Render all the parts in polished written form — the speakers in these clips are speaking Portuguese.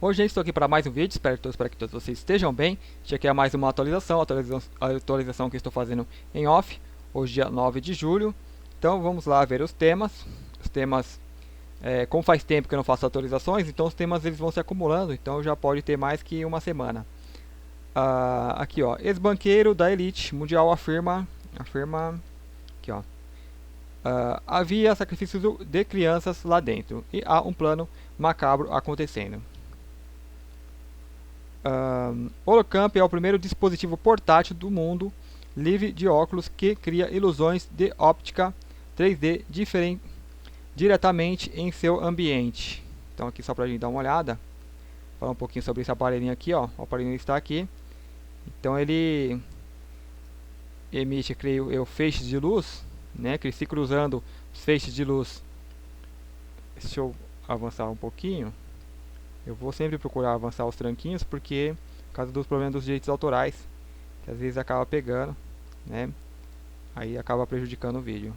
Hoje eu estou aqui para mais um vídeo, espero que todos vocês estejam bem. Este aqui é mais uma atualização que estou fazendo em off, hoje dia 9 de julho. Então vamos lá ver os temas. Os temas, como faz tempo que eu não faço atualizações, então os temas eles vão se acumulando, então já pode ter mais que uma semana. Aqui ó, ex-banqueiro da elite mundial afirma aqui ó, havia sacrifícios de crianças lá dentro e há um plano macabro acontecendo. Holocamp é o primeiro dispositivo portátil do mundo livre de óculos que cria ilusões de óptica 3D diretamente em seu ambiente. Então aqui só para a gente dar uma olhada, falar um pouquinho sobre esse aparelhinho aqui, ó. O aparelhinho está aqui. Então ele emite, creio eu, feixes de luz, né? Que se cruzando os feixes de luz. Deixa eu avançar um pouquinho. Eu vou sempre procurar avançar os tranquinhos, porque por causa dos problemas dos direitos autorais, que às vezes acaba pegando, né? Aí acaba prejudicando o vídeo.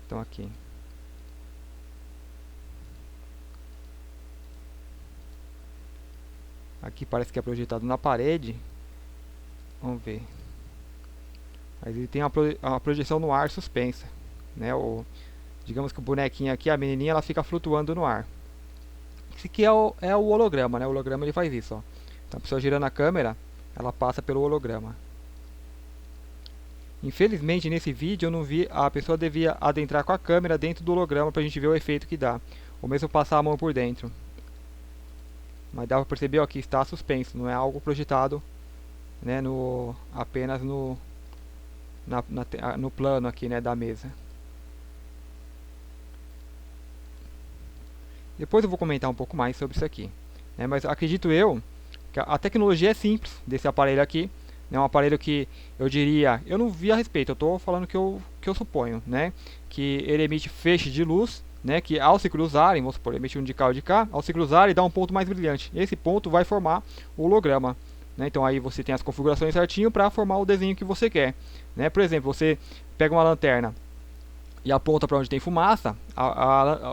Então aqui. Aqui parece que é projetado na parede. Vamos ver. Mas ele tem uma projeção no ar suspensa, né? Digamos que o bonequinho aqui, a menininha, ela fica flutuando no ar. Esse aqui é o holograma, né? O holograma ele faz isso, ó. Então a pessoa girando a câmera, ela passa pelo holograma. Infelizmente nesse vídeo eu não vi, a pessoa devia adentrar com a câmera dentro do holograma pra gente ver o efeito que dá. Ou mesmo passar a mão por dentro. Mas dá pra perceber, ó, que está suspenso, não é algo projetado, né, apenas no plano aqui, né, da mesa. Depois eu vou comentar um pouco mais sobre isso aqui, né, mas acredito eu que a tecnologia é simples desse aparelho aqui, né, um aparelho que eu diria, eu não vi a respeito, eu estou falando que eu suponho, né, que ele emite feixes de luz, né, que ao se cruzarem, vamos supor, emite um de cá ou de cá, ao se cruzarem dá um ponto mais brilhante, esse ponto vai formar o holograma, né, então aí você tem as configurações certinho para formar o desenho que você quer, né, por exemplo, você pega uma lanterna e aponta para onde tem fumaça,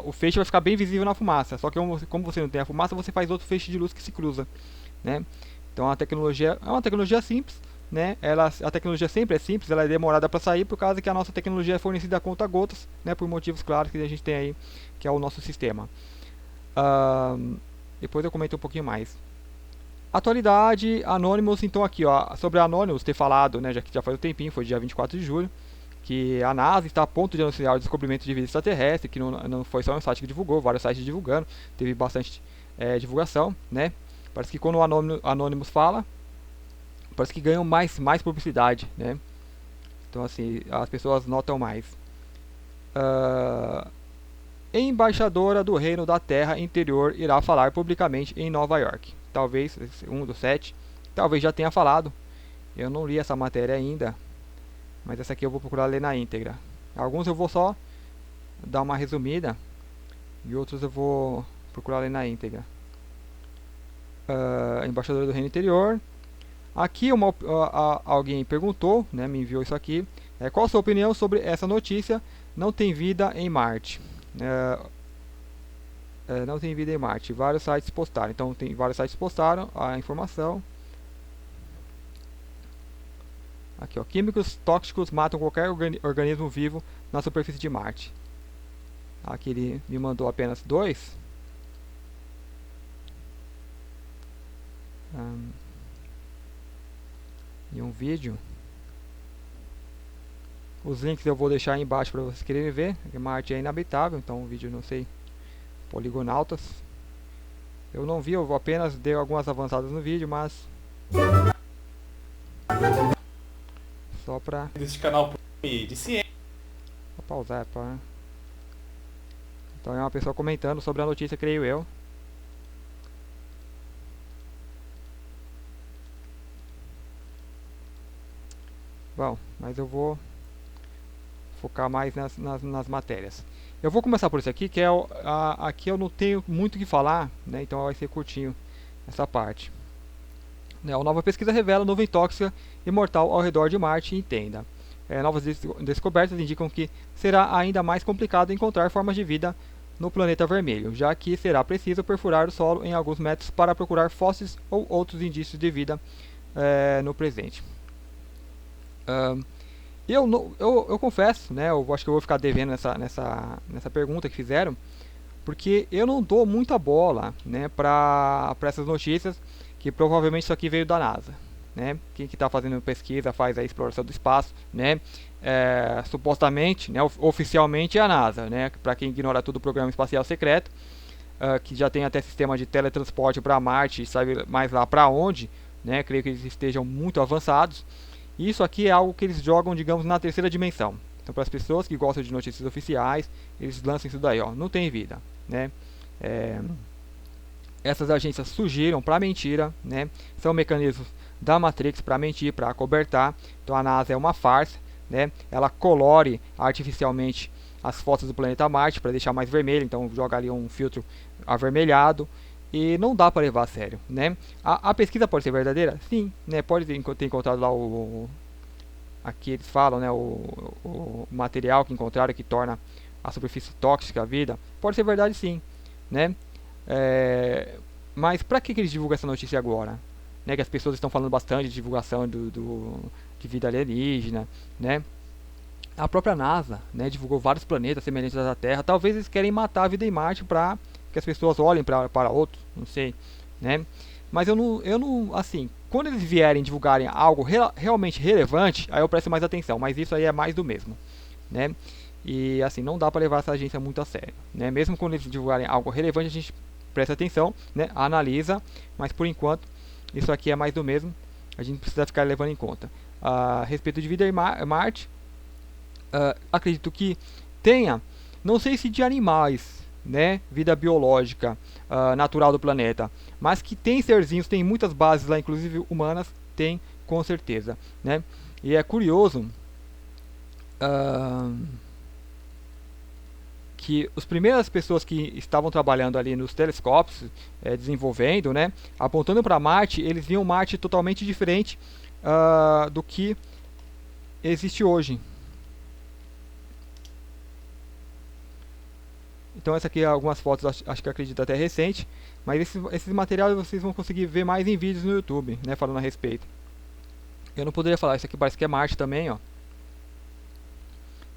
o feixe vai ficar bem visível na fumaça. Só que como você não tem a fumaça, você faz outro feixe de luz que se cruza, né? Então a tecnologia é uma tecnologia simples, né? A tecnologia sempre é simples, ela é demorada para sair por causa que a nossa tecnologia é fornecida a conta gotas, né? Por motivos claros que a gente tem aí, que é o nosso sistema. Depois eu comento um pouquinho mais. Atualidade, Anonymous, então aqui ó, sobre a Anonymous ter falado, né? Já faz um tempinho, foi dia 24 de julho. Que a NASA está a ponto de anunciar o descobrimento de vida extraterrestre, que não foi só um site que divulgou, vários sites divulgando, teve bastante divulgação, né? Parece que quando o Anonymous fala, parece que ganham mais publicidade, né? Então assim, as pessoas notam mais. Embaixadora do Reino da Terra Interior irá falar publicamente em Nova York. Talvez, um dos 7, talvez já tenha falado. Eu não li essa matéria ainda, mas essa aqui eu vou procurar ler na íntegra. Alguns eu vou só dar uma resumida e outros eu vou procurar ler na íntegra. Embaixador do Reino Interior. Aqui alguém perguntou, né, me enviou isso aqui. Qual a sua opinião sobre essa notícia? Não tem vida em Marte. Não tem vida em Marte. Vários sites postaram. Então tem vários sites postaram a informação. Aqui, ó, químicos tóxicos matam qualquer organismo vivo na superfície de Marte. Aqui ele me mandou apenas 2. E um vídeo. Os links eu vou deixar aí embaixo para vocês quererem ver. Marte é inabitável, então o vídeo não sei. Poligonautas. Eu não vi, eu apenas dei algumas avançadas no vídeo, mas só pra... Desse canal de ciência. Vou pausar, pá. Então é uma pessoa comentando sobre a notícia, creio eu. Bom, mas eu vou focar mais nas matérias. Eu vou começar por isso aqui, que é aqui eu não tenho muito o que falar, né? Então vai ser curtinho essa parte. A nova pesquisa revela nuvem tóxica e mortal ao redor de Marte, entenda. Novas descobertas indicam que será ainda mais complicado encontrar formas de vida no planeta vermelho, já que será preciso perfurar o solo em alguns metros para procurar fósseis ou outros indícios de vida no presente. Eu confesso, né, eu acho que eu vou ficar devendo nessa pergunta que fizeram, porque eu não dou muita bola, né, para essas notícias, que provavelmente isso aqui veio da NASA. Né? Quem que está fazendo pesquisa faz a exploração do espaço, né? Supostamente, né, oficialmente é a NASA, né? Para quem ignora tudo, o programa espacial secreto, que já tem até sistema de teletransporte para Marte, sabe mais lá para onde, né? Creio que eles estejam muito avançados. E isso aqui é algo que eles jogam, digamos, na terceira dimensão. Então, para as pessoas que gostam de notícias oficiais, eles lançam isso daí, ó, não tem vida, né? Essas agências surgiram para mentira, né? São mecanismos da Matrix para mentir, para acobertar. Então a NASA é uma farsa, né? Ela colore artificialmente as fotos do planeta Marte para deixar mais vermelho, então joga ali um filtro avermelhado e não dá para levar a sério, né? A pesquisa pode ser verdadeira? Sim, né? Pode ter encontrado lá aqui eles falam, né, o material que encontraram que torna a superfície tóxica a vida. Pode ser verdade, sim, né? Mas para que eles divulgam essa notícia agora? Né, que as pessoas estão falando bastante de divulgação de vida alienígena, né? A própria NASA, né, divulgou vários planetas semelhantes à Terra. Talvez eles querem matar a vida em Marte para que as pessoas olhem para outros, não sei, né? Mas eu não, assim, quando eles vierem divulgarem algo realmente relevante, aí eu presto mais atenção. Mas isso aí é mais do mesmo, né? E assim, não dá para levar essa agência muito a sério, né? Mesmo quando eles divulgarem algo relevante, a gente presta atenção, né? Analisa, mas por enquanto isso aqui é mais do mesmo, a gente precisa ficar levando em conta. A respeito de vida em Marte, acredito que tenha, não sei se de animais, né, vida biológica natural do planeta, mas que tem serzinhos, tem muitas bases lá, inclusive humanas, tem com certeza, né? E é curioso que as primeiras pessoas que estavam trabalhando ali nos telescópios, desenvolvendo, né, apontando para Marte, eles viam Marte totalmente diferente do que existe hoje. Então essa aqui é algumas fotos, acho que acredito até recente, mas esses materiais vocês vão conseguir ver mais em vídeos no YouTube, né, falando a respeito. Eu não poderia falar, isso aqui parece que é Marte também, ó.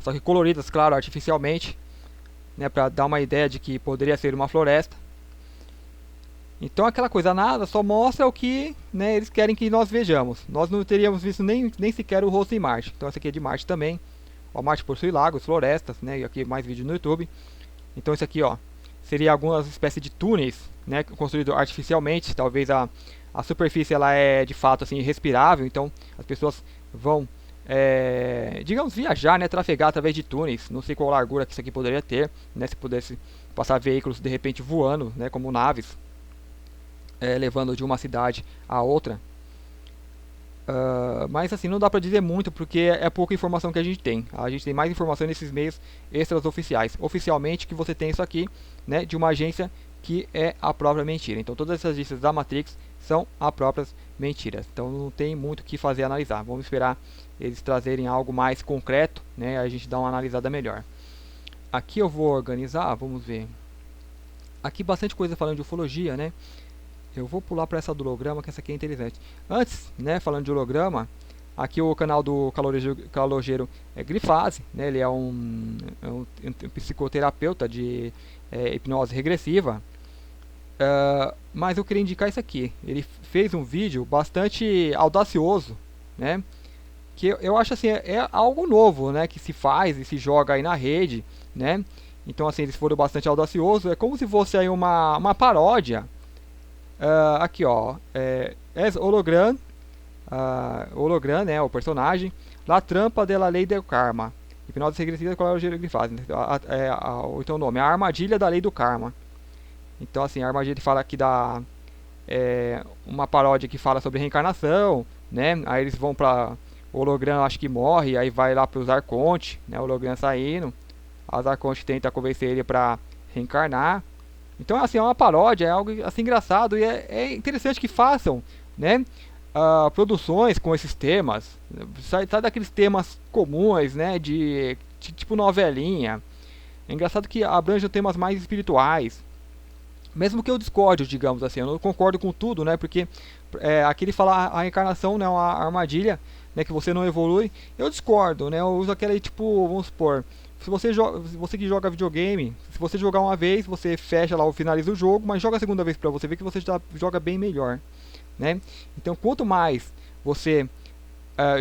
Só que coloridas, claro, artificialmente, né, para dar uma ideia de que poderia ser uma floresta. Então aquela coisa nada só mostra o que, né, eles querem que nós vejamos. Nós não teríamos visto nem sequer o rosto em Marte. Então essa aqui é de Marte também. Ó, Marte possui lagos, florestas, né, e aqui mais vídeo no YouTube. Então isso aqui, ó, seria algumas espécies de túneis, né, construídos artificialmente. Talvez a superfície ela é de fato assim respirável, então as pessoas vão digamos, viajar, né, trafegar através de túneis. Não sei qual largura que isso aqui poderia ter, né, se pudesse passar veículos de repente voando, né, como naves, levando de uma cidade a outra. Mas assim, não dá pra dizer muito porque é pouca informação que a gente tem. A gente tem mais informação nesses meios extras oficiais. Oficialmente que você tem isso aqui, né, de uma agência que é a própria mentira. Então todas essas agências da Matrix são as próprias mentiras. Então não tem muito o que fazer analisar. Vamos esperar eles trazerem algo mais concreto, né? A gente dá uma analisada melhor. Aqui eu vou organizar, vamos ver. Aqui bastante coisa falando de ufologia, né? Eu vou pular para essa do holograma, que essa aqui é interessante. Antes, né, falando de holograma, aqui o canal do Calogeiro Grifase, né? Ele é um psicoterapeuta de hipnose regressiva. Mas eu queria indicar isso aqui. Ele fez um vídeo bastante audacioso, né? Que eu acho assim, é algo novo, né, que se faz e se joga aí na rede, né? Então assim, eles foram bastante audaciosos. É como se fosse aí uma paródia. Aqui, ó, hologram, né, o personagem, La Trampa de la Ley del Karma, hipnose regressiva com a que faz, né? Então o nome é a armadilha da lei do karma. Então assim, a armadilha fala aqui da uma paródia que fala sobre reencarnação, né? Aí eles vão pra o hologram, acho que morre, aí vai lá pros Arconte, né? O hologram saindo, as Arconte tenta convencer ele pra reencarnar. Então assim, é uma paródia, é algo assim engraçado e é interessante que façam, né, produções com esses temas. Sai daqueles temas comuns, né, de tipo novelinha. É engraçado que abrange temas mais espirituais, mesmo que eu discorde, digamos assim, eu não concordo com tudo, né? Porque aqui ele fala a reencarnação, né, uma armadilha, né, que você não evolui. Eu discordo, né? Eu uso aquela tipo, vamos supor, se você que joga videogame, se você jogar uma vez, você fecha lá, finaliza o jogo, mas joga a segunda vez para você ver que você já joga bem melhor, né? Então, quanto mais você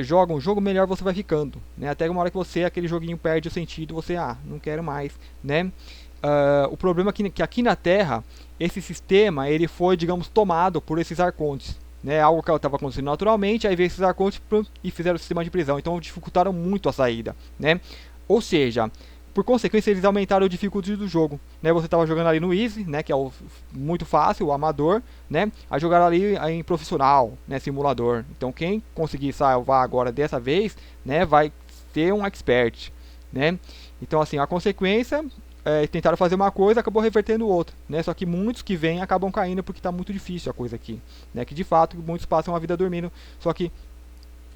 joga um jogo, melhor você vai ficando, né? Até uma hora que aquele joguinho perde o sentido, você, não quero mais, né? O problema é que aqui na Terra, esse sistema, ele foi, digamos, tomado por esses arcontes, né? Algo que estava acontecendo naturalmente, aí veio esses arcontes e fizeram o sistema de prisão, então dificultaram muito a saída, né? Ou seja, por consequência, eles aumentaram o dificuldade do jogo, né? Você estava jogando ali no Easy, né? Que é muito fácil, o amador, né? A jogar ali em profissional, né? Simulador. Então, quem conseguir salvar agora dessa vez, né? Vai ter um expert, né? Então, assim, a consequência tentaram fazer uma coisa, acabou revertendo outra, né? Só que muitos que vêm acabam caindo porque está muito difícil a coisa aqui, né? Que de fato muitos passam a vida dormindo, só que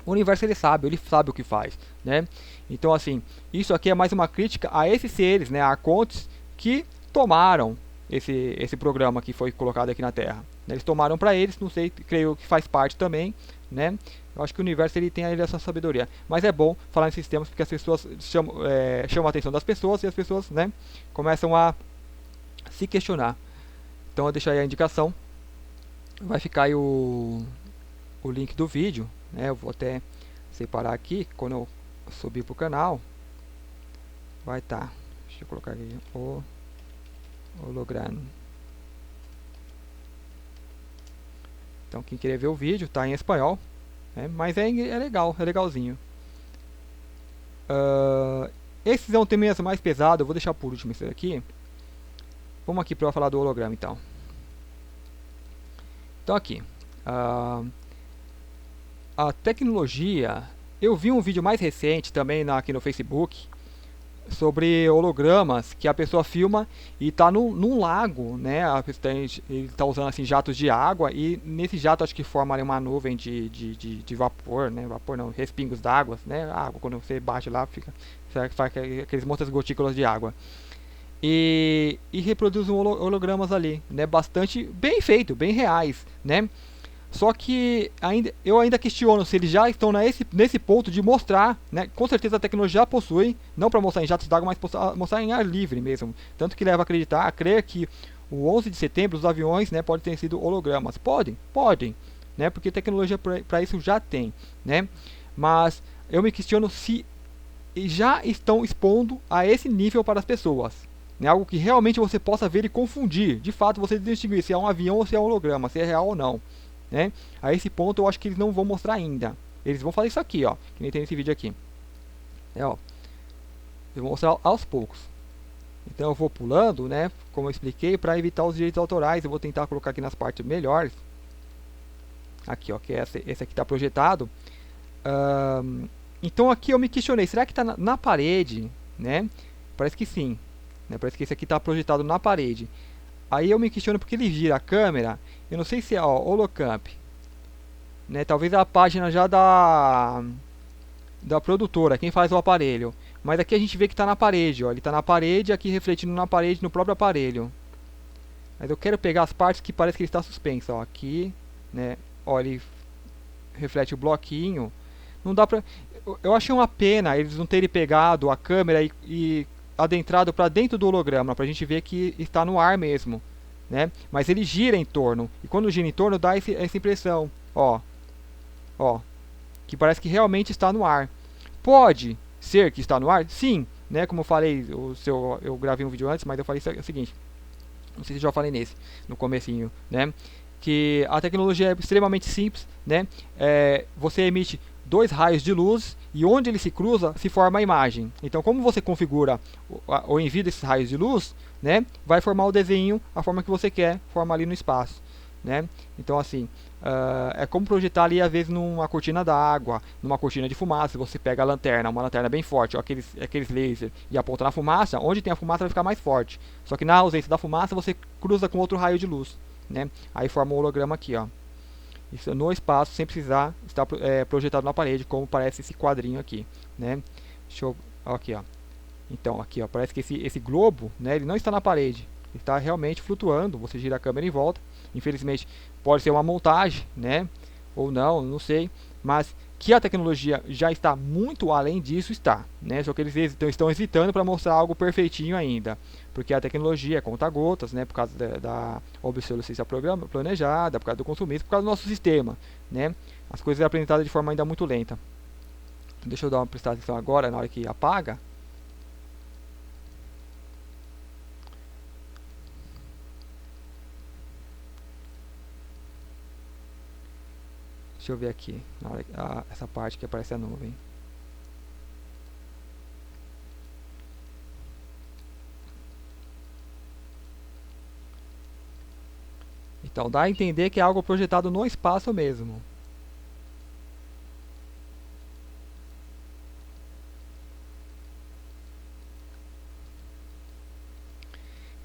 o universo ele sabe o que faz, né? Então assim, isso aqui é mais uma crítica a esses seres, né? Arcontes que tomaram esse programa que foi colocado aqui na Terra. Eles tomaram para eles, não sei, creio que faz parte também, né? Eu acho que o universo ele tem essa sabedoria. Mas é bom falar nesses temas porque as pessoas chamam a atenção das pessoas e as pessoas, né, começam a se questionar. Então eu deixo aí a indicação. Vai ficar aí o link do vídeo, né? Eu vou até separar aqui quando eu subir pro canal. Vai estar. Deixa eu colocar aqui o holograma. Então quem querer ver o vídeo tá em espanhol, né? Mas é legal, é legalzinho. Esses é um tema mais pesado, eu vou deixar por último esse daqui. Vamos aqui para falar do holograma então. Então aqui, a tecnologia, eu vi um vídeo mais recente também aqui no Facebook sobre hologramas que a pessoa filma e está num lago, né? Ele está usando assim jatos de água e nesse jato acho que forma ali uma nuvem de vapor, né? Vapor não, respingos d'água, né? A água quando você bate lá faz aqueles montes gotículas de água. E reproduz hologramas ali, né? Bastante bem feito, bem reais, né? Só que eu ainda questiono se eles já estão nesse ponto de mostrar, né? Com certeza a tecnologia já possui, não para mostrar em jatos d'água, mas para mostrar em ar livre mesmo. Tanto que leva a crer que o 11 de setembro os aviões, né, podem ter sido hologramas. Podem, né? Porque tecnologia para isso já tem, né? Mas eu me questiono se já estão expondo a esse nível para as pessoas. Né? Algo que realmente você possa ver e confundir. De fato, você distinguir se é um avião ou se é um holograma, se é real ou não. Né? A esse ponto eu acho que eles não vão mostrar ainda. Eles vão fazer isso aqui, ó, que nem tem nesse vídeo aqui. Ó, eu vou mostrar aos poucos. Então eu vou pulando, né, como eu expliquei, para evitar os direitos autorais. Eu vou tentar colocar aqui nas partes melhores. Aqui, ó, que esse aqui está projetado. Então aqui eu me questionei, será que está na parede, né? Parece que sim, né? Parece que esse aqui está projetado na parede. Aí eu me questiono porque ele gira a câmera. Eu não sei se é, Holocamp, né? Talvez é a página já da produtora, quem faz o aparelho. Mas aqui a gente vê que está na parede, ó. Ele está na parede, aqui refletindo na parede, no próprio aparelho. Mas eu quero pegar as partes que parece que ele está suspenso, ó. Aqui, né? Ó, ele reflete o bloquinho. Não dá pra... Eu achei uma pena eles não terem pegado a câmera e adentrado para dentro do holograma, pra gente ver que está no ar mesmo, né? Mas ele gira em torno, e quando gira em torno dá essa impressão, ó, que parece que realmente está no ar. Pode ser que está no ar? Sim, né? Como eu falei, eu gravei um vídeo antes, mas eu falei o seguinte, não sei se já falei no comecinho, né? Que a tecnologia é extremamente simples, né? Você emite 2 raios de luz e onde ele se cruza se forma a imagem. Então, como você configura o envio desses raios de luz, né, vai formar o desenho a forma que você quer, forma ali no espaço, né? Então, assim, é como projetar ali às vezes numa cortina d'água, numa cortina de fumaça. Você pega a lanterna, uma lanterna bem forte, ó, aqueles lasers, e aponta na fumaça. Onde tem a fumaça vai ficar mais forte. Só que na ausência da fumaça você cruza com outro raio de luz, né? Aí forma um holograma aqui, ó. Isso no espaço, sem precisar estar projetado na parede, como parece esse quadrinho aqui, né? Deixa eu... Aqui, ó. Então aqui, ó, parece que esse globo, né, ele não está na parede, ele está realmente flutuando. Você gira a câmera em volta. Infelizmente pode ser uma montagem, né, ou não, não sei, mas que a tecnologia já está muito além disso, está, né? Só que eles estão hesitando para mostrar algo perfeitinho ainda, porque a tecnologia é conta-gotas, né? Por causa da obsolescência planejada, por causa do consumismo, por causa do nosso sistema, né? As coisas são apresentadas de forma ainda muito lenta. Deixa eu dar uma prestar atenção agora, na hora que apaga. Deixa eu ver aqui, na hora, essa parte que aparece a nuvem. Então dá a entender que é algo projetado no espaço mesmo.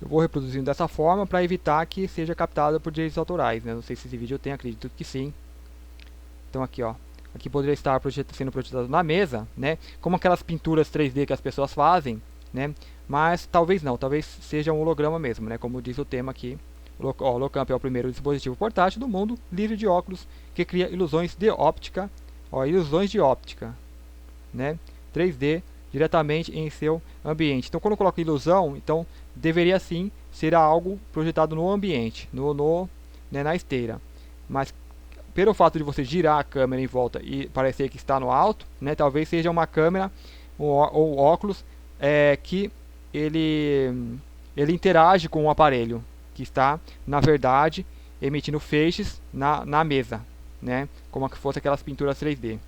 Eu vou reproduzindo dessa forma para evitar que seja captado por direitos autorais, né? Não sei se esse vídeo tem, acredito que sim. Então aqui, ó, aqui poderia estar sendo projetado na mesa, né? Como aquelas pinturas 3D que as pessoas fazem, né? Mas talvez não, talvez seja um holograma mesmo, né? Como diz o tema aqui. O Holocamp é o primeiro dispositivo portátil do mundo livre de óculos que cria ilusões de óptica, ó, ilusões de óptica, né? 3D diretamente em seu ambiente. Então, quando eu coloco ilusão, então deveria sim ser algo projetado no ambiente, né, na esteira. Mas pelo fato de você girar a câmera em volta e parecer que está no alto, né, talvez seja uma câmera ou óculos que ele interage com o aparelho que está, na verdade, emitindo feixes na mesa, né, como se fosse aquelas pinturas 3D.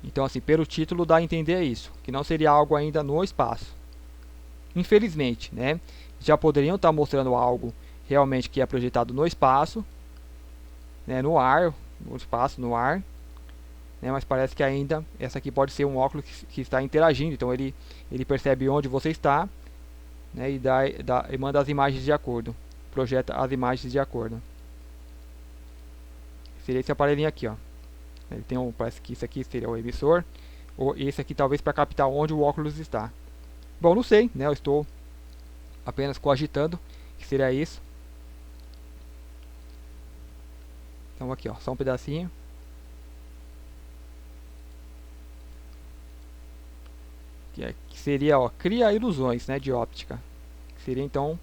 Então, assim, pelo título dá a entender isso, que não seria algo ainda no espaço. Infelizmente, né, já poderiam estar mostrando algo realmente que é projetado no espaço, né, no ar, no espaço, no ar, né, mas parece que ainda essa aqui pode ser um óculos que está interagindo. Então ele percebe onde você está, né, e manda as imagens de acordo, projeta as imagens de acordo. Seria esse aparelhinho aqui, ó. Ele tem parece que isso aqui seria o emissor, ou esse aqui talvez para captar onde o óculos está. Bom, não sei, né? Eu estou apenas cogitando que seria isso. Então aqui, ó, só um pedacinho. Que seria, ó, cria ilusões, né, de óptica. Que seria então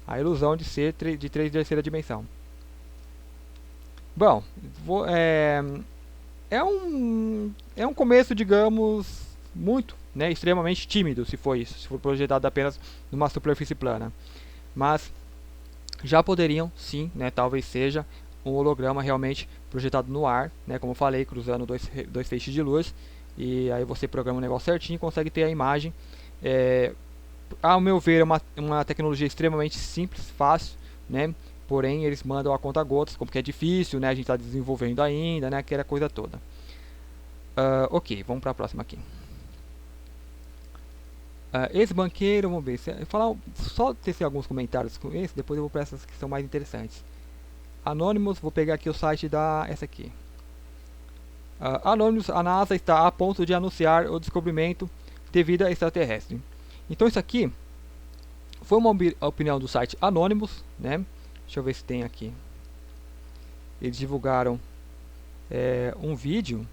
a ilusão de ser de terceira dimensão. Bom, é um começo, digamos, muito, né, extremamente tímido, se for isso, se for projetado apenas numa superfície plana. Mas já poderiam, sim, né, talvez seja um holograma realmente projetado no ar, né, como eu falei, cruzando dois feixes de luz, e aí você programa o negócio certinho e consegue ter a imagem. Ao meu ver, é uma tecnologia extremamente simples, fácil, né, porém eles mandam a conta gotas, como que é difícil, né, a gente está desenvolvendo ainda, né, aquela coisa toda. Ok, vamos para a próxima aqui. Esse banqueiro, vamos ver, só tecer alguns comentários com esse, depois eu vou para essas que são mais interessantes. Anonymous, vou pegar aqui o site essa aqui. Anonymous, a NASA está a ponto de anunciar o descobrimento de vida extraterrestre. Então isso aqui foi uma opinião do site Anonymous, né? Deixa eu ver se tem aqui. Eles divulgaram um vídeo.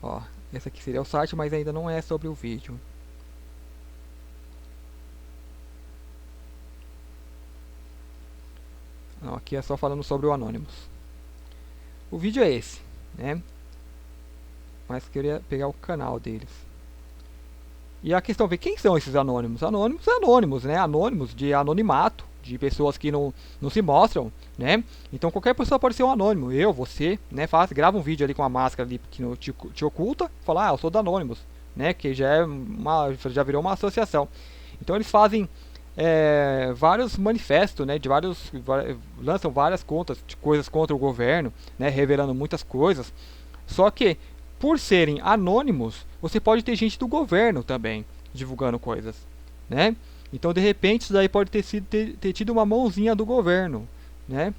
Ó, esse aqui seria o site, mas ainda não é sobre o vídeo. Não, aqui é só falando sobre o Anonymous. O vídeo é esse, né? Mas queria pegar o canal deles. E a questão é, quem são esses anônimos? Anônimos é anônimos, né? Anônimos de anonimato, de pessoas que não se mostram, né? Então qualquer pessoa pode ser um anônimo. Eu, você, né? Grava um vídeo ali com a máscara ali que te oculta, fala, eu sou da Anonymous, né? Que já virou uma associação. Então eles fazem vários manifestos, né? Lançam várias contas de coisas contra o governo, né? Revelando muitas coisas. Só que por serem anônimos, você pode ter gente do governo também divulgando coisas, né? Então, de repente, isso daí pode ter tido uma mãozinha do governo, né?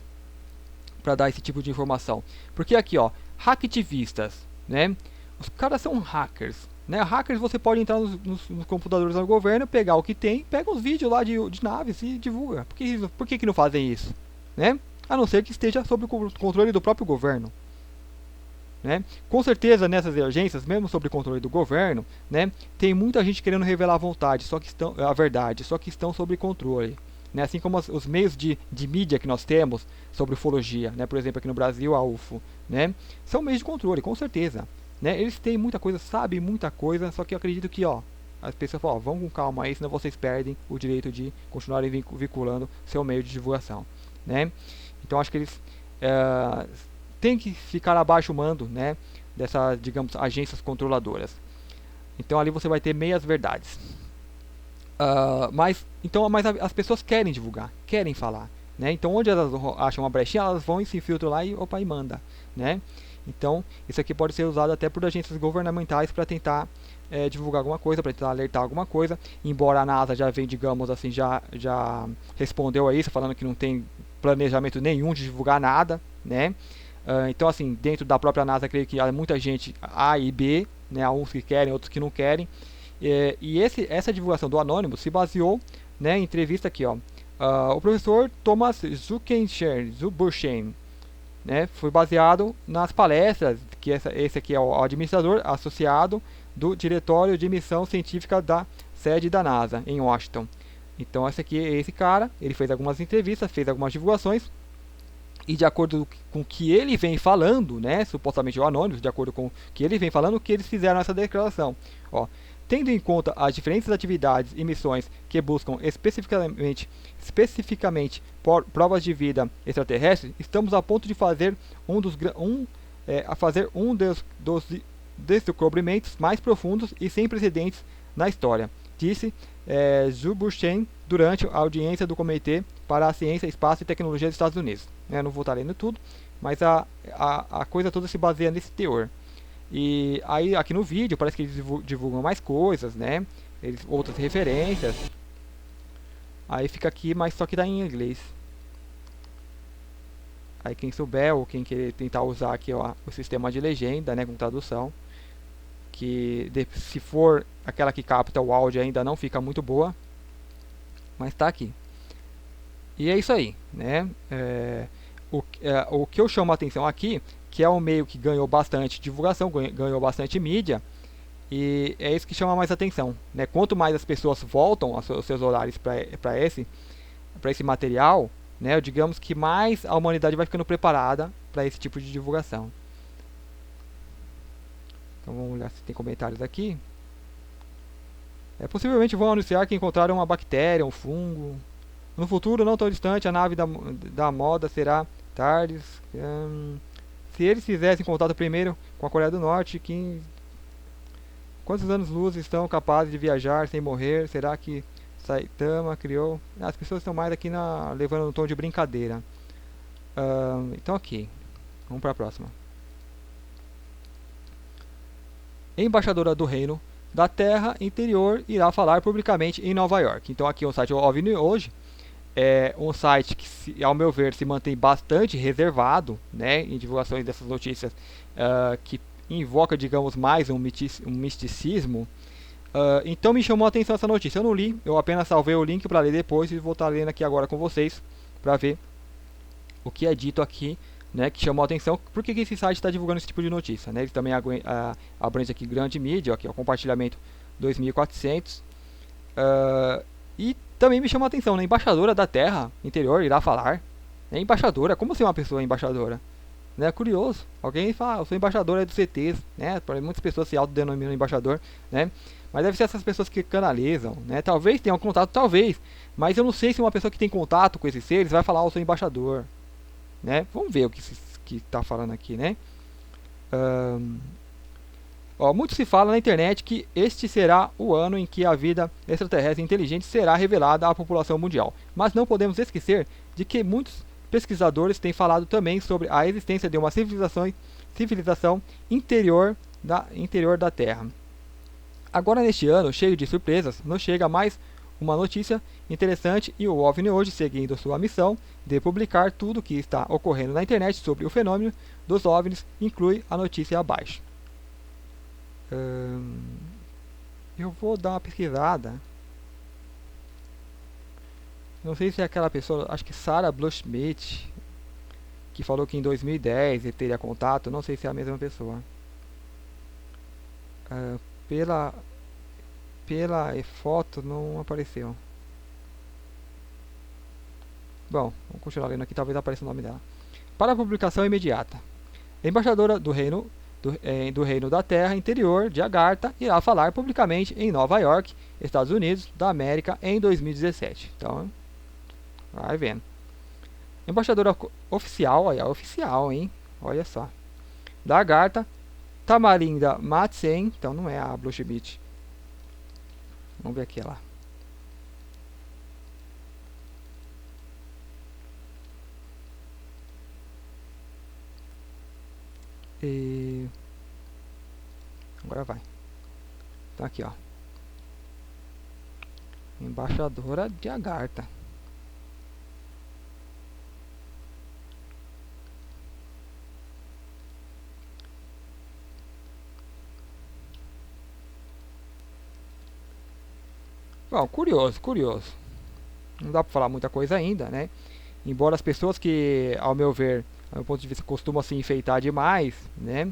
Para dar esse tipo de informação. Porque aqui, ó, hacktivistas, né? Os caras são hackers, né? Hackers, você pode entrar nos computadores do governo, pegar o que tem, pega uns vídeos lá de naves e divulga. Por que não fazem isso, né? A não ser que esteja sob o controle do próprio governo, né? Com certeza nessas agências, mesmo sob controle do governo, né, tem muita gente querendo revelar a verdade, só que estão sob controle, né? Assim como os meios de mídia que nós temos sobre ufologia, né? Por exemplo, aqui no Brasil a UFO, né? São meios de controle, com certeza, né? Eles têm muita coisa, sabem muita coisa, só que eu acredito que, as pessoas falam, vão com calma aí, senão vocês perdem o direito de continuarem vinculando seu meio de divulgação, né? Então acho que eles têm que ficar abaixo o mando, né, dessas, digamos, agências controladoras. Então ali você vai ter meias verdades. Mas as pessoas querem divulgar, querem falar, né? Então onde elas acham uma brechinha, elas vão e se infiltram lá e manda, né? Então isso aqui pode ser usado até por agências governamentais para tentar divulgar alguma coisa, para tentar alertar alguma coisa. Embora a NASA já vem, digamos assim, já respondeu a isso, falando que não tem planejamento nenhum de divulgar nada, né? Então assim, dentro da própria NASA, creio que há muita gente A e B, né? Há uns que querem, outros que não querem. E essa divulgação do Anonymous se baseou, né, em entrevista aqui, o professor Thomas Zuburschen, né, foi baseado nas palestras que esse aqui é o administrador associado do Diretório de Missão Científica da sede da NASA em Washington. Então esse cara, ele fez algumas entrevistas, fez algumas divulgações, e de acordo com o que ele vem falando, né, supostamente o Anonymous, de acordo com o que ele vem falando, que eles fizeram essa declaração. Tendo em conta as diferentes atividades e missões que buscam especificamente provas de vida extraterrestre, estamos a ponto de fazer um dos descobrimentos mais profundos e sem precedentes na história, disse Zuburschen durante a audiência do Comitê para a Ciência, Espaço e Tecnologia dos Estados Unidos. Não vou estar lendo tudo, mas a coisa toda se baseia nesse teor. E aí aqui no vídeo parece que eles divulgam mais coisas, né? Outras referências. Aí fica aqui, mas só que dá em inglês. Aí quem souber ou quem querer tentar usar aqui o sistema de legenda, né, com tradução, que se for aquela que capta o áudio ainda não fica muito boa, mas tá aqui. E é isso aí, né? O que eu chamo a atenção aqui, que é um meio que ganhou bastante divulgação, ganhou bastante mídia, e é isso que chama mais atenção, né? Quanto mais as pessoas voltam os seus olhares para esse material, né, digamos que mais a humanidade vai ficando preparada para esse tipo de divulgação. Então vamos olhar se tem comentários aqui. Possivelmente vão anunciar que encontraram uma bactéria, um fungo. No futuro não tão distante, a nave da moda será TARDIS. Se eles fizessem contato primeiro com a Coreia do Norte, quantos anos-luz estão capazes de viajar sem morrer? Será que Saitama criou? As pessoas estão mais aqui levando um tom de brincadeira. Então ok, vamos para a próxima. Embaixadora do Reino da Terra Interior irá falar publicamente em Nova York. Então aqui é o site OVNI hoje. É um site que, ao meu ver, se mantém bastante reservado, né, em divulgações dessas notícias, que invoca, digamos, mais um misticismo. Então me chamou a atenção essa notícia. Eu não li, eu apenas salvei o link para ler depois e vou estar lendo aqui agora com vocês para ver o que é dito aqui, né, que chamou a atenção. Por que esse site está divulgando esse tipo de notícia, né? Ele também abrange aqui grande mídia, aqui, compartilhamento 2400. E também me chamou a atenção, né? Embaixadora da Terra Interior irá falar. Embaixadora, como ser uma pessoa embaixadora? Né? Curioso. Alguém fala, eu sou embaixadora dos CTs, né? Muitas pessoas se autodenominam embaixador, né? Mas deve ser essas pessoas que canalizam, né? Talvez tenham contato, talvez. Mas eu não sei se uma pessoa que tem contato com esses seres vai falar, eu sou embaixador, né? Vamos ver o que está falando aqui, né? Muito se fala na internet que este será o ano em que a vida extraterrestre inteligente será revelada à população mundial. Mas não podemos esquecer de que muitos pesquisadores têm falado também sobre a existência de uma civilização interior da Terra. Agora, neste ano cheio de surpresas, nos chega mais uma notícia interessante e o OVNI hoje, seguindo sua missão de publicar tudo o que está ocorrendo na internet sobre o fenômeno dos OVNIs, inclui a notícia abaixo. Eu vou dar uma pesquisada. Não sei se é aquela pessoa, acho que Sarah Bluschmidt, que falou que em 2010 ele teria contato, não sei se é a mesma pessoa. Pela foto não apareceu. Bom, vamos continuar lendo aqui, talvez apareça o nome dela. Para a publicação imediata, a embaixadora do Reino da Terra Interior de Agartha irá falar publicamente em Nova York, Estados Unidos da América, em 2017. Então, vai vendo. Embaixadora oficial, olha, oficial, hein? Olha só. Da Agartha, Tamarinda Matsen, então não é a Bluschmidt. Vamos ver aqui ela. E agora vai. Então aqui, ó. Embaixadora de Agartha. Bom, curioso. Não dá pra falar muita coisa ainda, né? Embora as pessoas que, ao meu ponto de vista, costumam se enfeitar demais, né?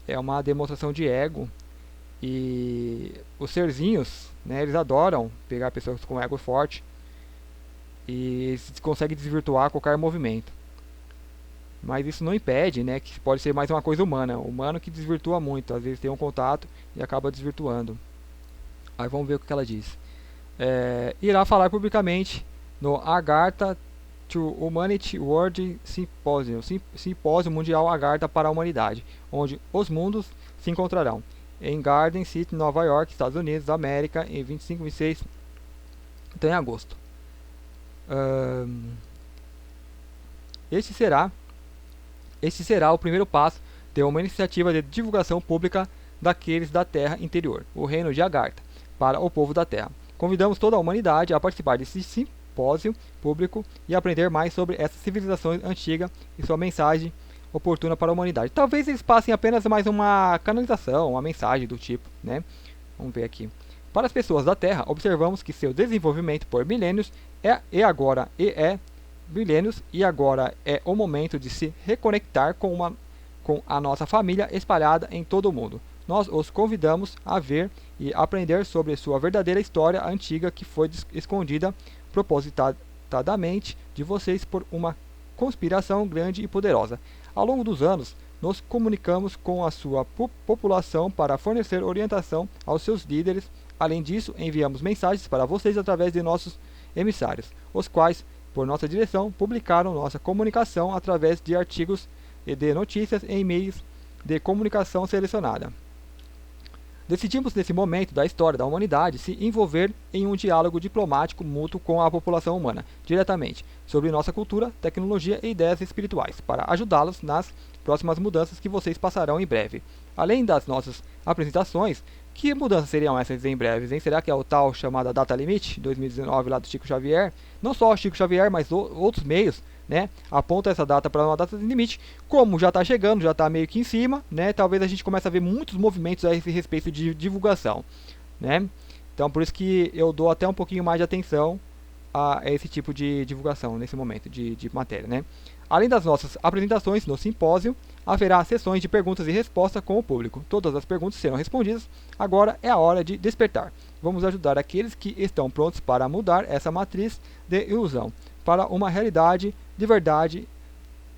É uma demonstração de ego. E os serzinhos, né? Eles adoram pegar pessoas com ego forte e conseguem desvirtuar qualquer movimento. Mas isso não impede, né? Que pode ser mais uma coisa humana. O humano que desvirtua muito. Às vezes tem um contato e acaba desvirtuando. Aí vamos ver o que ela diz. Irá falar publicamente no Agartha to Humanity World Symposium, Simpósio Mundial Agartha para a Humanidade, onde os mundos se encontrarão, em Garden City, Nova York, Estados Unidos da América, em 25 e 26, então em agosto. Este será o primeiro passo de uma iniciativa de divulgação pública daqueles da Terra Interior, o Reino de Agartha, para o povo da Terra. Convidamos toda a humanidade a participar desse simpósio público e aprender mais sobre essas civilizações antigas e sua mensagem oportuna para a humanidade. Talvez eles passem apenas mais uma canalização, uma mensagem do tipo, né? Vamos ver aqui. Para as pessoas da Terra, observamos que seu desenvolvimento por milênios agora é o momento de se reconectar com a nossa família espalhada em todo o mundo. Nós os convidamos a ver e aprender sobre sua verdadeira história antiga que foi escondida propositadamente de vocês por uma conspiração grande e poderosa. Ao longo dos anos, nos comunicamos com a sua população para fornecer orientação aos seus líderes. Além disso, enviamos mensagens para vocês através de nossos emissários, os quais, por nossa direção, publicaram nossa comunicação através de artigos e de notícias em meios de comunicação selecionada. Decidimos, nesse momento da história da humanidade, se envolver em um diálogo diplomático mútuo com a população humana, diretamente, sobre nossa cultura, tecnologia e ideias espirituais, para ajudá-los nas próximas mudanças que vocês passarão em breve. Além das nossas apresentações, que mudanças seriam essas em breves, hein? Será que é o tal chamada Data Limite 2019 lá do Chico Xavier? Não só o Chico Xavier, mas outros meios, né, aponta essa data para uma data de limite. Como já está chegando, já está meio que em cima, né, talvez a gente comece a ver muitos movimentos a esse respeito de divulgação, né? Então por isso que eu dou até um pouquinho mais de atenção a esse tipo de divulgação nesse momento de matéria, né? Além das nossas apresentações no simpósio, haverá sessões de perguntas e respostas com o público. Todas as perguntas serão respondidas. Agora é a hora de despertar. Vamos ajudar aqueles que estão prontos para mudar essa matriz de ilusão para uma realidade de verdade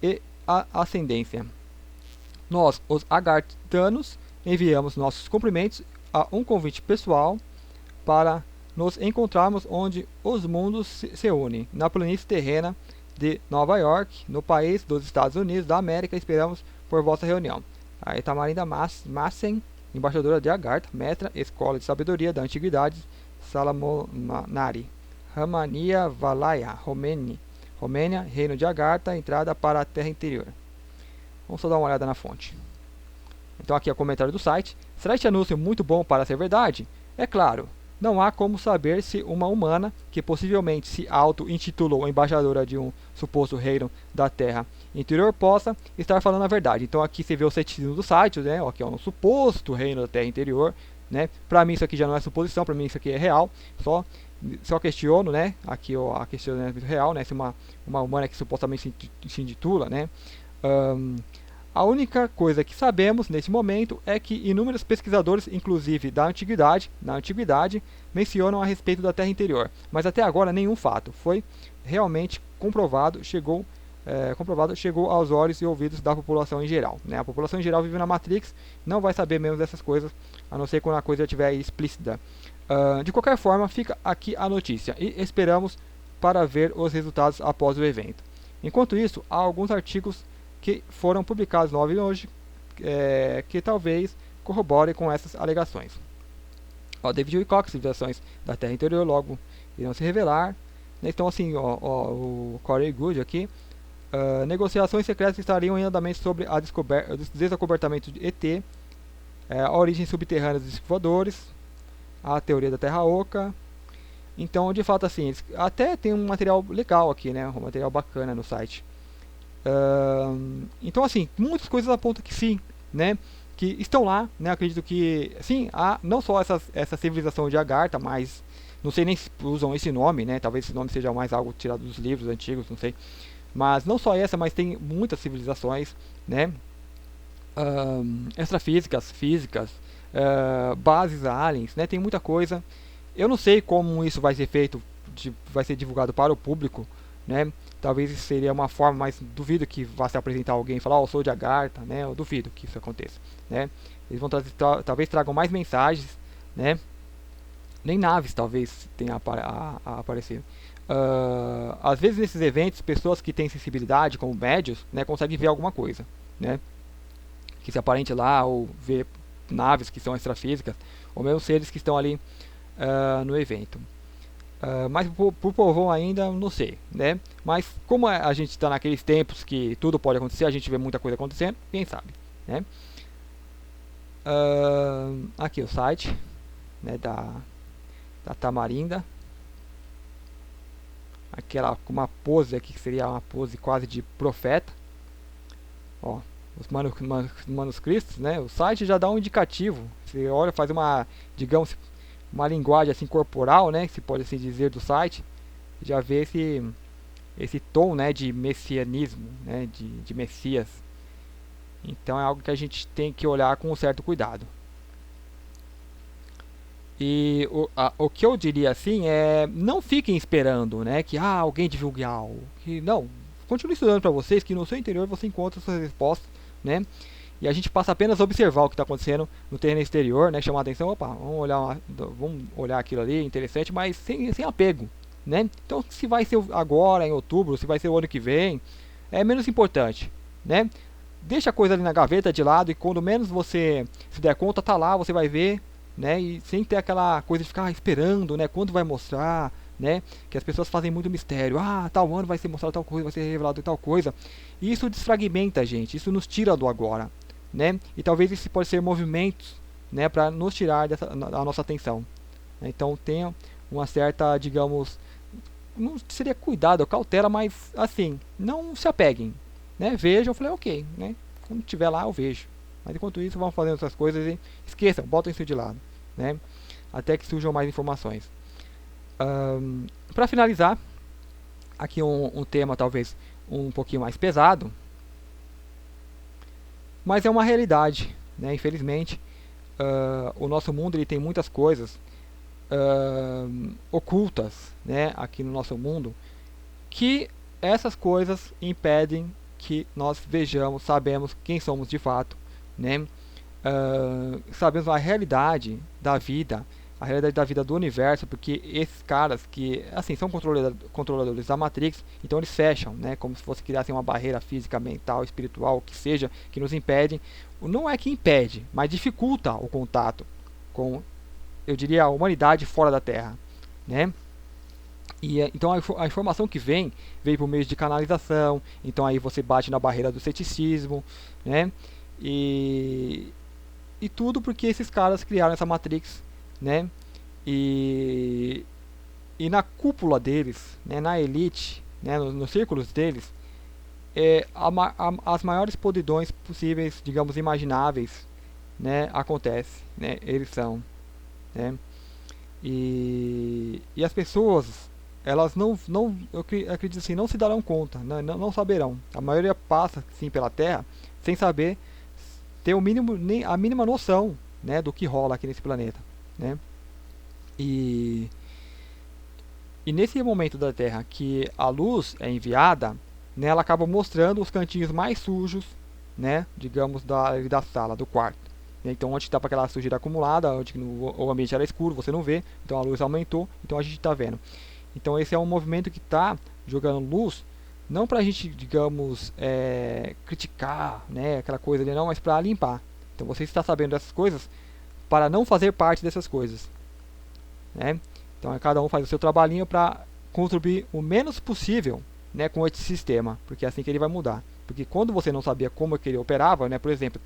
e ascendência. Nós, os agartanos, enviamos nossos cumprimentos a um convite pessoal para nos encontrarmos onde os mundos se unem, na planície terrena de Nova York, no país dos Estados Unidos da América. Esperamos por vossa reunião. Aí Tamarinda Matsen, embaixadora de Agartha, mestra, Escola de Sabedoria da Antiguidade, Salamonari, Ramania Valaya, Romênia, Reino de Agartha, entrada para a Terra Interior. Vamos só dar uma olhada na fonte. Então aqui é o comentário do site. Será este anúncio muito bom para ser verdade? É claro, não há como saber se uma humana, que possivelmente se auto-intitulou embaixadora de um suposto reino da Terra interior, possa estar falando a verdade. Então aqui você vê o ceticismo do site, né? Aqui é um suposto reino da Terra interior, né? Para mim isso aqui já não é suposição, para mim isso aqui é real. Só questiono, né? Aqui a questionamento real, né? Se uma humana que supostamente se intitula, né? A única coisa que sabemos nesse momento é que inúmeros pesquisadores, inclusive na antiguidade, mencionam a respeito da Terra interior, mas até agora nenhum fato foi realmente comprovado, chegou aos olhos e ouvidos da população em geral, né? A população em geral vive na Matrix, não vai saber mesmo dessas coisas, a não ser quando a coisa estiver explícita. De qualquer forma, fica aqui a notícia e esperamos para ver os resultados após o evento. Enquanto isso, há alguns artigos que foram publicados ontem e hoje, que talvez corroborem com essas alegações. David Wilcock, civilizações da Terra interior logo irão se revelar. Então assim, o Corey Good aqui, negociações secretas estariam em andamento sobre o desacobertamento de ET, a origem subterrânea dos voadores, a teoria da Terra Oca. Então, de fato, assim, eles até tem um material legal aqui, né, um material bacana no site. Então assim, muitas coisas apontam que sim, né, que estão lá, né, acredito que sim, há não só essa civilização de Agartha, mas não sei nem se usam esse nome, né, talvez esse nome seja mais algo tirado dos livros antigos, não sei, mas não só essa, mas tem muitas civilizações, né, extrafísicas, físicas, bases aliens, né, tem muita coisa. Eu não sei como isso vai ser feito, vai ser divulgado para o público, né? Talvez isso seria uma forma, mas duvido que vá se apresentar alguém e falar, eu sou de Agartha, né? Eu duvido que isso aconteça, né? Eles vão talvez tragam mais mensagens, né? Nem naves talvez tenham a aparecer. Às vezes nesses eventos, pessoas que têm sensibilidade, como médios, né, conseguem ver alguma coisa, né? Que se aparente lá, ou ver naves que são extrafísicas, ou mesmo seres que estão ali no evento. Mas por povão ainda não sei, né? Mas como a gente está naqueles tempos que tudo pode acontecer, a gente vê muita coisa acontecendo, quem sabe, né? Aqui o site, né, da Tamarinda, aquela com uma pose aqui que seria uma pose quase de profeta, ó, os manuscritos, né? O site já dá um indicativo, você olha, faz uma, digamos, uma linguagem assim corporal, né, que se pode assim dizer, do site, já vê esse tom, né, de messianismo, né, de Messias. Então é algo que a gente tem que olhar com um certo cuidado. E o que eu diria assim é, não fiquem esperando, né, que alguém divulgue algo, que não, continue estudando para vocês, que no seu interior você encontra suas respostas, né? E a gente passa apenas a observar o que está acontecendo no terreno exterior, né? Chamar a atenção, opa, vamos olhar aquilo ali, interessante, mas sem apego, né? Então, se vai ser agora, em outubro, se vai ser o ano que vem, é menos importante, né? Deixa a coisa ali na gaveta de lado e quando menos você se der conta, tá lá, você vai ver, né? E sem ter aquela coisa de ficar esperando, né? Quando vai mostrar, né? Que as pessoas fazem muito mistério. Tal ano vai ser mostrado tal coisa, vai ser revelado tal coisa. E isso desfragmenta a gente, isso nos tira do agora, né? E talvez isso pode ser movimentos, né, para nos tirar da nossa atenção. Então tenha uma certa, digamos, não seria cuidado ou cautela, mas assim, não se apeguem, né? Veja, eu falei, ok, né? Quando estiver lá eu vejo. Mas enquanto isso vão fazendo essas coisas e esqueçam, botem isso de lado, né? Até que surjam mais informações. Para finalizar, aqui um tema talvez um pouquinho mais pesado, mas é uma realidade, né? Infelizmente, o nosso mundo ele tem muitas coisas ocultas, né? Aqui no nosso mundo, que essas coisas impedem que nós vejamos, sabemos quem somos de fato, né? Sabemos a realidade da vida, a realidade da vida do universo, porque esses caras que assim são controladores da Matrix, então eles fecham, né, como se fosse criassem uma barreira física, mental, espiritual, o que seja, que nos impedem, não é que impede, mas dificulta o contato com, eu diria, a humanidade fora da Terra, né? E então a informação que vem por meio de canalização, então aí você bate na barreira do ceticismo, né? E tudo porque esses caras criaram essa Matrix, né? E, e na cúpula deles, né, na elite, né, nos círculos deles, as maiores podridões possíveis, digamos, imagináveis, né, acontece, né, eles são, né, e as pessoas, elas acredito assim, não se darão conta, né, não saberão. A maioria passa, sim, pela Terra, sem saber, ter o mínimo, nem a mínima noção, né, do que rola aqui nesse planeta, né, e, e nesse momento da Terra que a luz é enviada, né, ela acaba mostrando os cantinhos mais sujos, né, digamos, da sala, do quarto. Então, onde estava aquela sujeira acumulada, onde o ambiente era escuro, você não vê, então a luz aumentou, então a gente está vendo. Então, esse é um movimento que está jogando luz, não para a gente, digamos, criticar, né, aquela coisa ali, não, mas para limpar. Então, você está sabendo dessas coisas para não fazer parte dessas coisas, né? Então, cada um faz o seu trabalhinho para contribuir o menos possível, né, com esse sistema, porque é assim que ele vai mudar. Porque quando você não sabia como é que ele operava, né, por exemplo,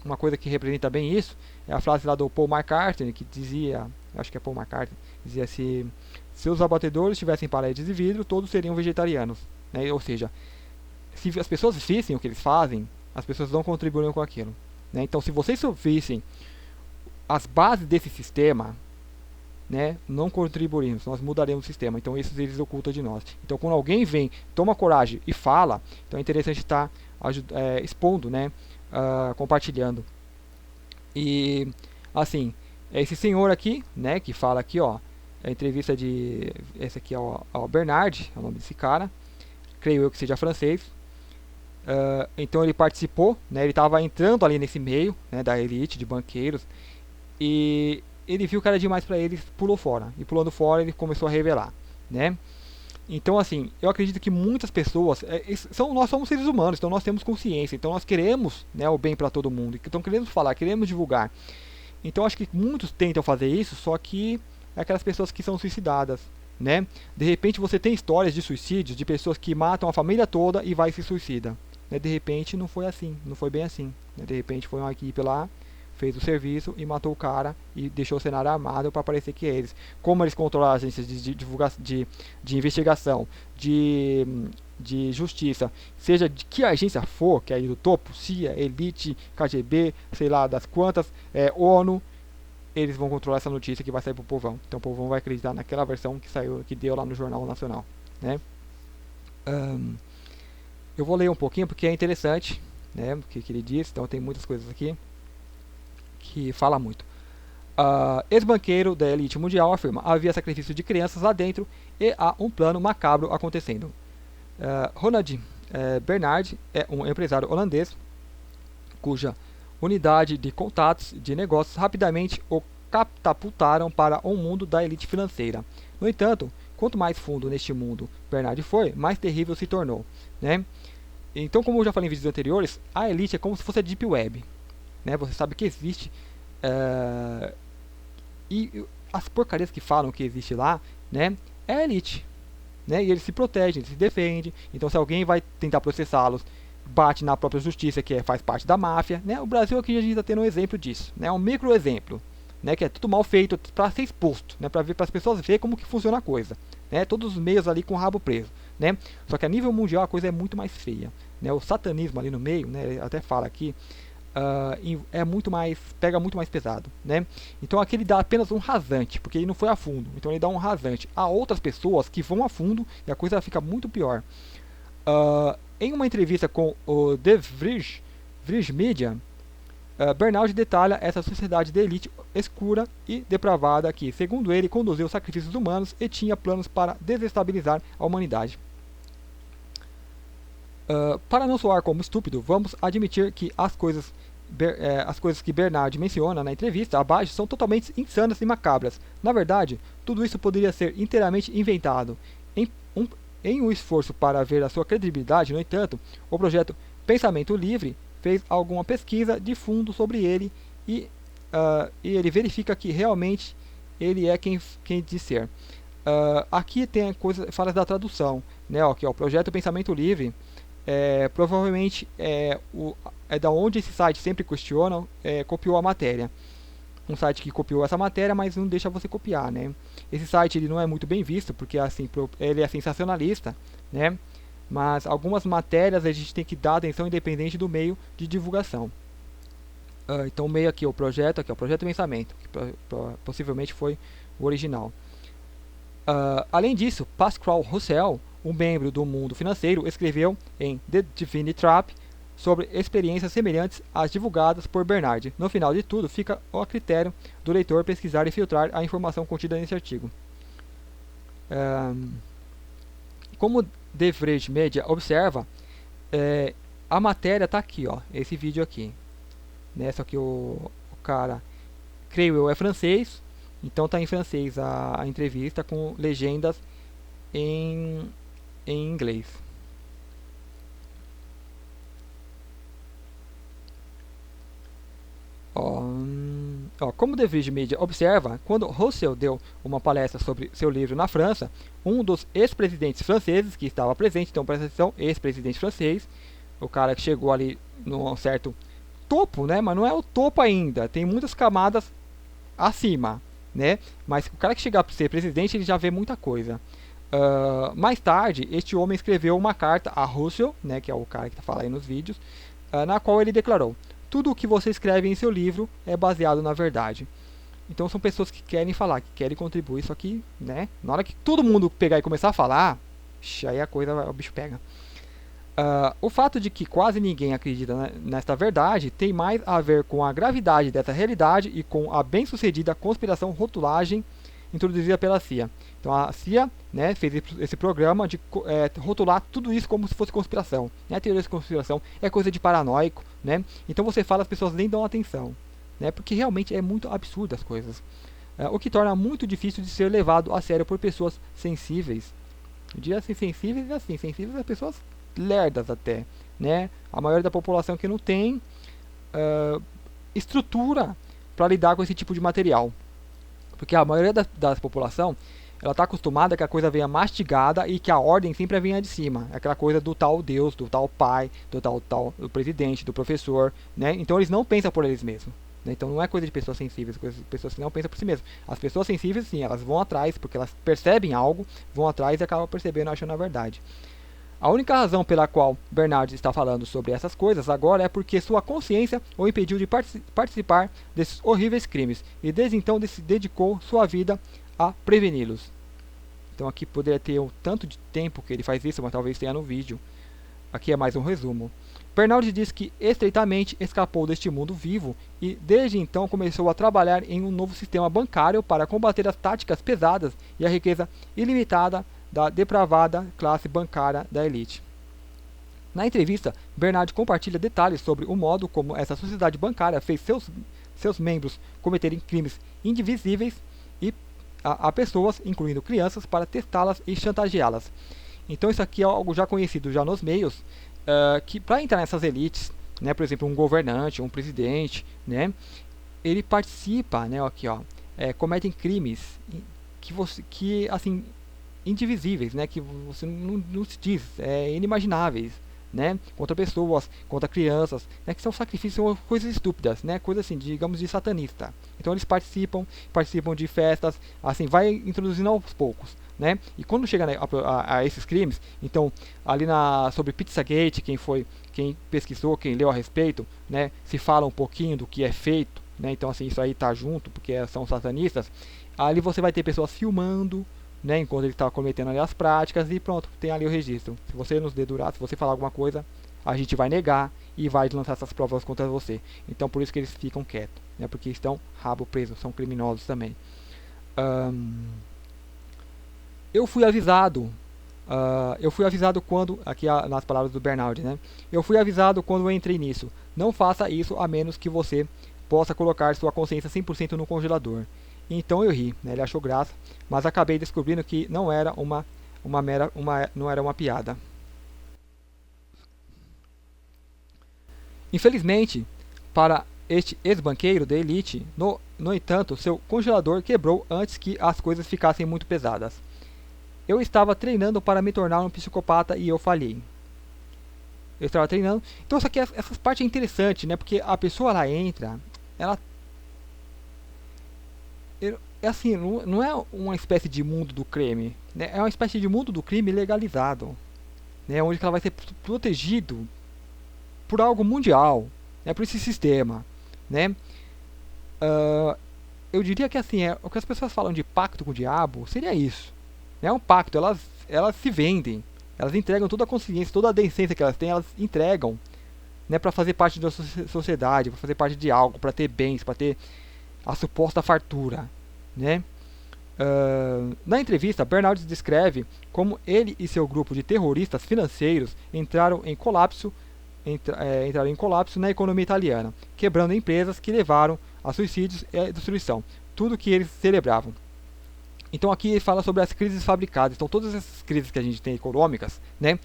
uma coisa que representa bem isso é a frase lá do Paul McCartney, que dizia, acho que é Paul McCartney, dizia assim: se os abatedores tivessem paredes de vidro, todos seriam vegetarianos, né? Ou seja, se as pessoas vissem o que eles fazem, as pessoas não contribuiriam com aquilo, né? Então, se vocês vissem as bases desse sistema, né, não contribuímos, nós mudaremos o sistema. Então isso eles ocultam de nós. Então quando alguém vem, toma coragem e fala, então é interessante estar expondo, né, compartilhando. E assim, esse senhor aqui, né, que fala aqui, ó, a entrevista de, esse aqui é o Bernard, é o nome desse cara, creio eu que seja francês. Então ele participou, né, ele estava entrando ali nesse meio, né, da elite de banqueiros, e ele viu que era demais para ele, pulou fora. E pulando fora, ele começou a revelar, né? Então, assim, eu acredito que muitas pessoas, nós somos seres humanos, então nós temos consciência, então nós queremos, né, o bem para todo mundo, então queremos falar, queremos divulgar. Então acho que muitos tentam fazer isso, só que é aquelas pessoas que são suicidadas, né? De repente você tem histórias de suicídios, de pessoas que matam a família toda e vai e se suicida, né? De repente não foi assim, não foi bem assim, né? De repente foi uma equipe lá, fez o serviço e matou o cara e deixou o cenário armado para parecer que é eles. Como eles controlam as agências de divulgação, de investigação, de justiça, seja de que agência for, que é aí do topo, CIA, Elite, KGB, sei lá das quantas, ONU, eles vão controlar essa notícia que vai sair pro povão. Então o povão vai acreditar naquela versão que saiu, que deu lá no Jornal Nacional, né? Eu vou ler um pouquinho porque é interessante, né, o que ele diz, então tem muitas coisas aqui que fala muito. Ex-banqueiro da elite mundial afirma: havia sacrifício de crianças lá dentro e há um plano macabro acontecendo. Ronald Bernard é um empresário holandês cuja unidade de contatos de negócios rapidamente o catapultaram para um mundo da elite financeira. No entanto, quanto mais fundo neste mundo Bernard foi, mais terrível se tornou, né? Então, como eu já falei em vídeos anteriores, a elite é como se fosse a Deep Web, né? Você sabe que existe, e as porcarias que falam que existe lá, né, é a elite, né? E eles se protegem, eles se defendem. Então, se alguém vai tentar processá-los, bate na própria justiça, que faz parte da máfia, né? O Brasil aqui a gente está tendo um exemplo disso, né? Um micro exemplo, né? Que é tudo mal feito para ser exposto, né? Para as pessoas verem como que funciona a coisa, né? Todos os meios ali com o rabo preso, né? Só que a nível mundial a coisa é muito mais feia, né? O satanismo ali no meio, né? Até fala aqui, pega muito mais pesado, né? Então aqui ele dá apenas um rasante, porque ele não foi a fundo, então ele dá um rasante. Há outras pessoas que vão a fundo e a coisa fica muito pior. Em uma entrevista com o The Vrij Media, Bernard detalha essa sociedade de elite escura e depravada que, segundo ele, conduziu sacrifícios humanos e tinha planos para desestabilizar a humanidade. Para não soar como estúpido, vamos admitir que as coisas que Bernard menciona na entrevista abaixo são totalmente insanas e macabras. Na verdade, tudo isso poderia ser inteiramente inventado. Em um esforço para ver a sua credibilidade, no entanto, o projeto Pensamento Livre fez alguma pesquisa de fundo sobre ele e ele verifica que realmente ele é quem diz ser. Aqui tem a coisa, fala da tradução, né? Aqui, ó, o projeto Pensamento Livre. Provavelmente é da onde esse site sempre questionam, copiou a matéria. um site que copiou essa matéria, mas não deixa você copiar, né? Esse site ele não é muito bem visto, porque assim, ele é sensacionalista, né? Mas algumas matérias a gente tem que dar atenção independente do meio de divulgação. Então o meio aqui, o projeto Pensamento, que possivelmente foi o original. Além disso, Pascal Russell, um membro do mundo financeiro, escreveu em The Divine Trap sobre experiências semelhantes às divulgadas por Bernard. No final de tudo, fica a critério do leitor pesquisar e filtrar a informação contida nesse artigo. Como The Verge Media observa, a matéria está aqui, ó, esse vídeo aqui. Né? Só que o cara, creio eu, é francês, então está em francês a entrevista com legendas em inglês. Como The Verge Media observa, quando Russell deu uma palestra sobre seu livro na França, um dos ex-presidentes franceses que estava presente, então presta atenção, ex-presidente francês, o cara que chegou ali num certo topo, né? Mas não é o topo ainda, tem muitas camadas acima, né? Mas o cara que chegar para ser presidente, ele já vê muita coisa. Mais tarde, este homem escreveu uma carta a Russell, né, que é o cara que está falando aí nos vídeos, na qual ele declarou: tudo o que você escreve em seu livro é baseado na verdade. Então são pessoas que querem falar, que querem contribuir, só que, né, na hora que todo mundo pegar e começar a falar, aí a coisa, o bicho pega. O fato de que quase ninguém acredita nesta verdade tem mais a ver com a gravidade dessa realidade e com a bem-sucedida conspiração rotulagem introduzida pela CIA. Então a CIA, né, fez esse programa de rotular tudo isso como se fosse conspiração. Né? A teoria de conspiração é coisa de paranoico, né? Então você fala, as pessoas nem dão atenção, né? Porque realmente é muito absurdo as coisas. O que torna muito difícil de ser levado a sério por pessoas sensíveis. Eu diria assim, sensíveis a pessoas lerdas até, né? A maioria da população que não tem estrutura para lidar com esse tipo de material. Porque a maioria da população, ela está acostumada que a coisa venha mastigada e que a ordem sempre venha de cima. É aquela coisa do tal Deus, do tal pai, do tal do presidente, do professor, né? Então eles não pensam por eles mesmos. Né? Então não é coisa de pessoas sensíveis, coisa de pessoas que não pensam por si mesmas. As pessoas sensíveis, sim, elas vão atrás, porque elas percebem algo, vão atrás e acabam percebendo, achando a verdade. A única razão pela qual Bernard está falando sobre essas coisas agora é porque sua consciência o impediu de participar desses horríveis crimes e desde então se dedicou sua vida a preveni-los. Então aqui poderia ter o tanto de tempo que ele faz isso, mas talvez tenha no vídeo. Aqui é mais um resumo. Bernard diz que estreitamente escapou deste mundo vivo e desde então começou a trabalhar em um novo sistema bancário para combater as táticas pesadas e a riqueza ilimitada da depravada classe bancária da elite. Na entrevista, Bernard compartilha detalhes sobre o modo como essa sociedade bancária fez seus membros cometerem crimes indivisíveis e a pessoas, incluindo crianças, para testá-las e chantageá-las. Então isso aqui é algo já conhecido já nos meios, que para entrar nessas elites, né, por exemplo, um governante, um presidente, né, ele participa, né, aqui, cometem crimes que assim, indivisíveis, né, que você não se diz, inimagináveis, né, contra pessoas, contra crianças, né, que são sacrifícios, são coisas estúpidas, né, coisas assim, digamos, de satanista. Então eles participam de festas, assim, vai introduzindo aos poucos, né, e quando chega a esses crimes, então, ali sobre Pizzagate, quem pesquisou, quem leu a respeito, né, se fala um pouquinho do que é feito, né, então assim, isso aí tá junto, porque são satanistas, ali você vai ter pessoas filmando, né, enquanto ele está cometendo ali as práticas e pronto, tem ali o registro. Se você nos dedurar, se você falar alguma coisa, a gente vai negar e vai lançar essas provas contra você. Então por isso que eles ficam quietos, né, porque estão rabo preso, são criminosos também. Eu fui avisado quando, aqui nas palavras do Bernard, né, eu fui avisado quando eu entrei nisso. Não faça isso a menos que você possa colocar sua consciência 100% no congelador. Então eu ri, né, ele achou graça, mas acabei descobrindo que não era não era uma piada. Infelizmente, para este ex-banqueiro da elite, no entanto, seu congelador quebrou antes que as coisas ficassem muito pesadas. Eu estava treinando para me tornar um psicopata e eu falhei. Eu estava treinando. Então essa parte é interessante, né, porque a pessoa lá entra, ela é assim, não é uma espécie de mundo do crime, né? É uma espécie de mundo do crime legalizado, né? Onde ela vai ser protegido por algo mundial, né? Por esse sistema, né? Ah, eu diria que assim, o que as pessoas falam de pacto com o diabo seria isso. É um pacto, elas se vendem, elas entregam toda a consciência, toda a decência que elas têm, elas entregam, né, para fazer parte da sociedade, para fazer parte de algo, para ter bens, para ter a suposta fartura, né? Na entrevista, Bernardes descreve como ele e seu grupo de terroristas financeiros entraram em colapso na economia italiana, quebrando empresas que levaram a suicídios e destruição, tudo que eles celebravam. Então aqui ele fala sobre as crises fabricadas. Então todas essas crises que a gente tem econômicas, né,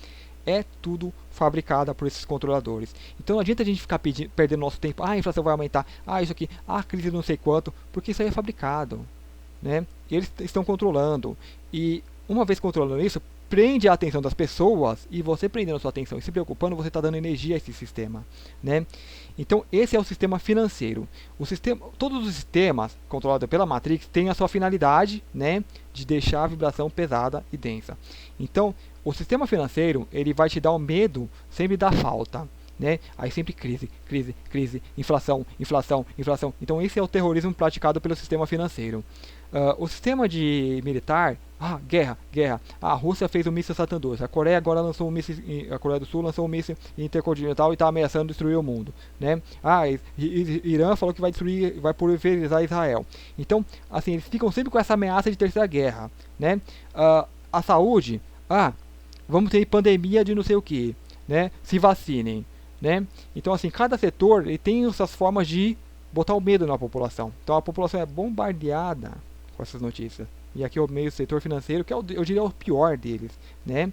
é tudo fabricada por esses controladores. Então não adianta a gente ficar perdendo nosso tempo. Ah, a inflação vai aumentar. Ah, isso aqui. Ah, a crise não sei quanto. Porque isso aí é fabricado, né? E eles estão controlando. E uma vez controlando isso, prende a atenção das pessoas. E você prendendo a sua atenção e se preocupando, você está dando energia a esse sistema, né? Então esse é o sistema financeiro. Todos os sistemas controlados pela Matrix têm a sua finalidade, né, de deixar a vibração pesada e densa. Então o sistema financeiro, ele vai te dar o medo sempre da falta, né? Aí sempre crise, crise, crise, inflação, inflação, inflação. Então esse é o terrorismo praticado pelo sistema financeiro. O sistema de militar, guerra, guerra. A Rússia fez o míssil Satan 2. A Coreia agora lançou um míssil, a Coreia do Sul lançou um míssil intercontinental e está ameaçando destruir o mundo, né? Irã falou que vai destruir, vai pulverizar Israel. Então, assim, eles ficam sempre com essa ameaça de terceira guerra, né? A saúde, vamos ter pandemia de não sei o que, né? Se vacinem, né? Então, assim, cada setor ele tem suas formas de botar o medo na população. Então a população é bombardeada com essas notícias. E aqui é o meio setor financeiro, que é eu diria o pior deles, né?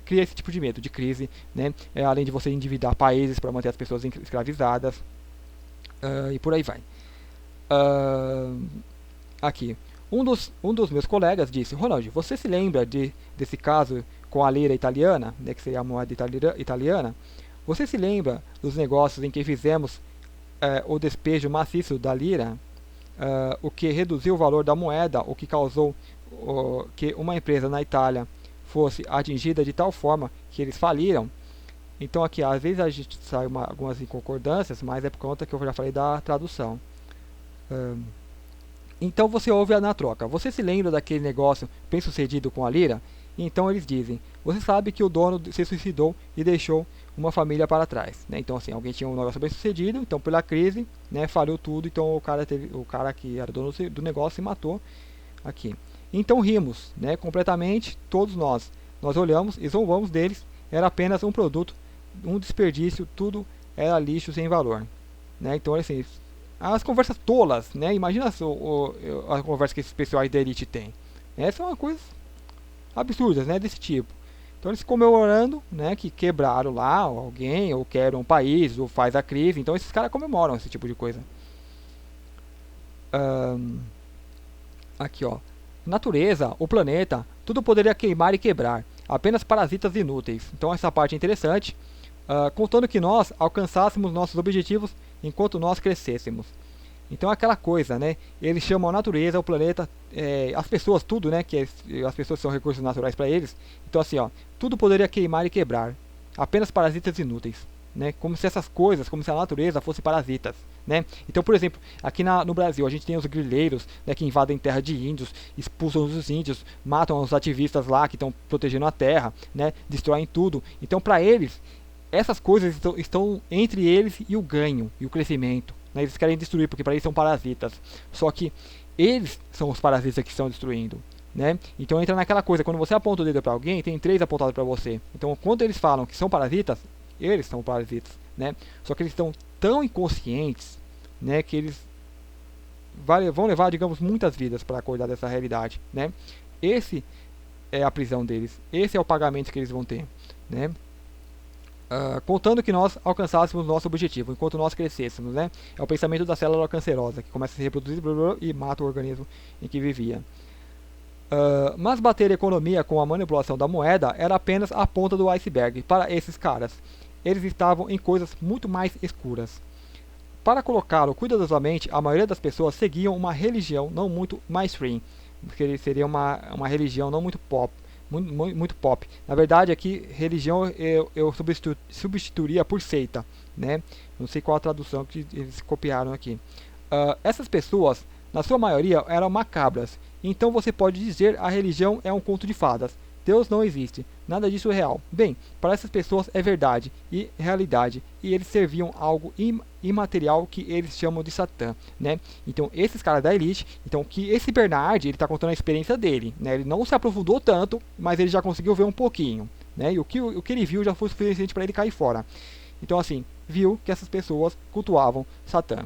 Cria esse tipo de medo, de crise, né? Além de você endividar países para manter as pessoas escravizadas, e por aí vai. Aqui, um dos meus colegas disse: Ronald, você se lembra desse caso com a lira italiana, né, que seria a moeda italiana? Você se lembra dos negócios em que fizemos o despejo maciço da lira, o que reduziu o valor da moeda, o que causou que uma empresa na Itália fosse atingida de tal forma que eles faliram? Então aqui às vezes a gente sai algumas inconcordâncias, mas é por conta que eu já falei da tradução. Então você ouve na troca: você se lembra daquele negócio bem sucedido com a lira? Então eles dizem: você sabe que o dono se suicidou e deixou uma família para trás, né? Então assim, alguém tinha um negócio bem sucedido, então pela crise, né, falhou tudo, então o cara que era dono do negócio se matou aqui. Então rimos, né, completamente, todos nós olhamos e zombamos deles. Era apenas um produto, um desperdício, tudo era lixo sem valor, né? Então assim, as conversas tolas, né? Imagina as conversas que esses pessoais da elite têm. Essa é uma coisa absurdas, né, desse tipo. Então eles comemorando, né, que quebraram lá alguém, ou quebram um país, ou faz a crise. Então esses caras comemoram esse tipo de coisa. Aqui, ó. Natureza, o planeta, tudo poderia queimar e quebrar. Apenas parasitas inúteis. Então essa parte é interessante. Contando que nós alcançássemos nossos objetivos enquanto nós crescêssemos. Então é aquela coisa, né? Eles chamam a natureza, o planeta, as pessoas, tudo, né? Que as pessoas são recursos naturais para eles. Então assim, ó, tudo poderia queimar e quebrar. Apenas parasitas inúteis, né? Como se essas coisas, como se a natureza fosse parasitas, né? Então, por exemplo, aqui no Brasil a gente tem os grileiros, né, que invadem terra de índios, expulsam os índios, matam os ativistas lá que estão protegendo a terra, né? Destroem tudo. Então, para eles, essas coisas estão entre eles e o ganho e o crescimento. Eles querem destruir porque para eles são parasitas. Só que eles são os parasitas que estão destruindo, né? Então entra naquela coisa, quando você aponta o dedo para alguém, tem 3 apontados para você. Então quando eles falam que são parasitas, eles são parasitas, né? Só que eles estão tão inconscientes, né, que eles vão levar, digamos, muitas vidas para acordar dessa realidade, né? Esse é a prisão deles. Esse é o pagamento que eles vão ter, né? Contando que nós alcançássemos nosso objetivo, enquanto nós crescêssemos, né? É o pensamento da célula cancerosa, que começa a se reproduzir e mata o organismo em que vivia. Mas bater a economia com a manipulação da moeda era apenas a ponta do iceberg para esses caras. Eles estavam em coisas muito mais escuras. para colocá-lo cuidadosamente, a maioria das pessoas seguiam uma religião não muito mainstream, porque ele seria uma religião não muito pop. Muito pop. Na verdade, aqui, religião eu substituiria por seita, né? Não sei qual a tradução que eles copiaram aqui. Essas pessoas, na sua maioria, eram macabras. Então você pode dizer a religião é um conto de fadas. Deus não existe. Nada disso é real. Bem, para essas pessoas é verdade e realidade. E eles serviam algo imaterial que eles chamam de Satã, né? Então, esses caras da elite, então que esse Bernard, ele está contando a experiência dele, né? Ele não se aprofundou tanto, mas ele já conseguiu ver um pouquinho, né? E o que ele viu já foi suficiente para ele cair fora. Então, assim, viu que essas pessoas cultuavam Satã.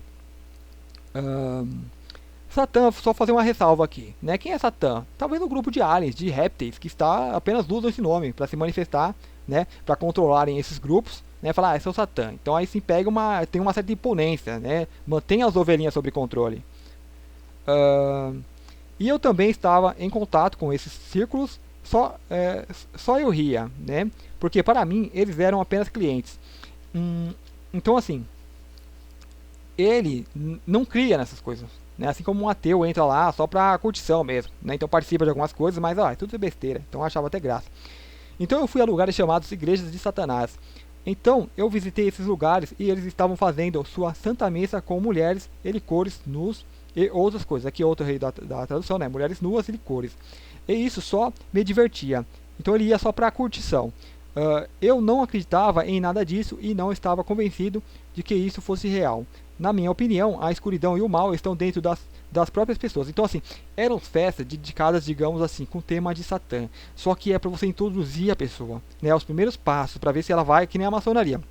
Satã, só fazer uma ressalva aqui, né? Quem é Satã? Talvez um grupo de aliens, de répteis, que está apenas usando esse nome para se manifestar, né? Para controlarem esses grupos, né? Falar, esse é o Satã. Então aí sim tem uma certa imponência, né? Mantém as ovelhinhas sob controle. E eu também estava em contato com esses círculos, só eu ria, né? Porque para mim eles eram apenas clientes. Então assim, ele não cria nessas coisas. Né? Assim como um ateu entra lá só pra curtição mesmo, né? Então participa de algumas coisas, mas é tudo besteira, então eu achava até graça. Então eu fui a lugares chamados igrejas de Satanás. Então eu visitei esses lugares e eles estavam fazendo sua santa missa com mulheres e licores nus e outras coisas. Aqui outro rei da tradução, né? Mulheres nuas e licores. E isso só me divertia. Então ele ia só pra curtição. Eu não acreditava em nada disso e não estava convencido de que isso fosse real. Na minha opinião, a escuridão e o mal estão dentro das próprias pessoas. Então, assim, eram festas dedicadas, digamos assim, com o tema de Satã. Só que é para você introduzir a pessoa, né? Os primeiros passos, para ver se ela vai, que nem a maçonaria.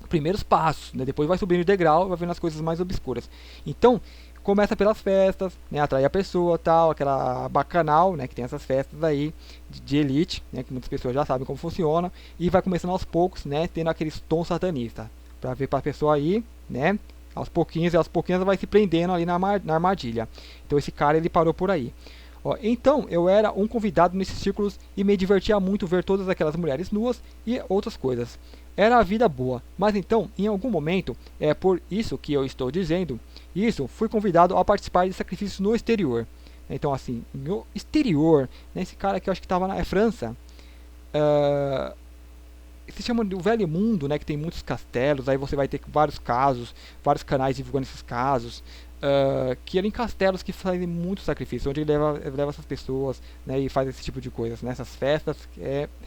Primeiros passos, né? Depois vai subindo o degrau e vai vendo as coisas mais obscuras. Então, começa pelas festas, né? Atrai a pessoa, tal, aquela bacanal, né? Que tem essas festas aí de elite, né? Que muitas pessoas já sabem como funciona. E vai começando aos poucos, né? Tendo aqueles tons satanistas. Para ver para a pessoa aí, né? Aos pouquinhos ela vai se prendendo ali na armadilha. Então esse cara ele parou por aí. Então eu era um convidado nesses círculos e me divertia muito ver todas aquelas mulheres nuas e outras coisas. Era a vida boa, mas então em algum momento, é por isso que eu estou dizendo, isso fui convidado a participar de sacrifícios no exterior. Então assim, no exterior, né, esse cara que eu acho que estava na França, se chama do Velho Mundo, né, que tem muitos castelos, aí você vai ter vários casos, vários canais divulgando esses casos, que eram em castelos que fazem muito sacrifício, onde ele leva essas pessoas, né, e faz esse tipo de coisas, nessas festas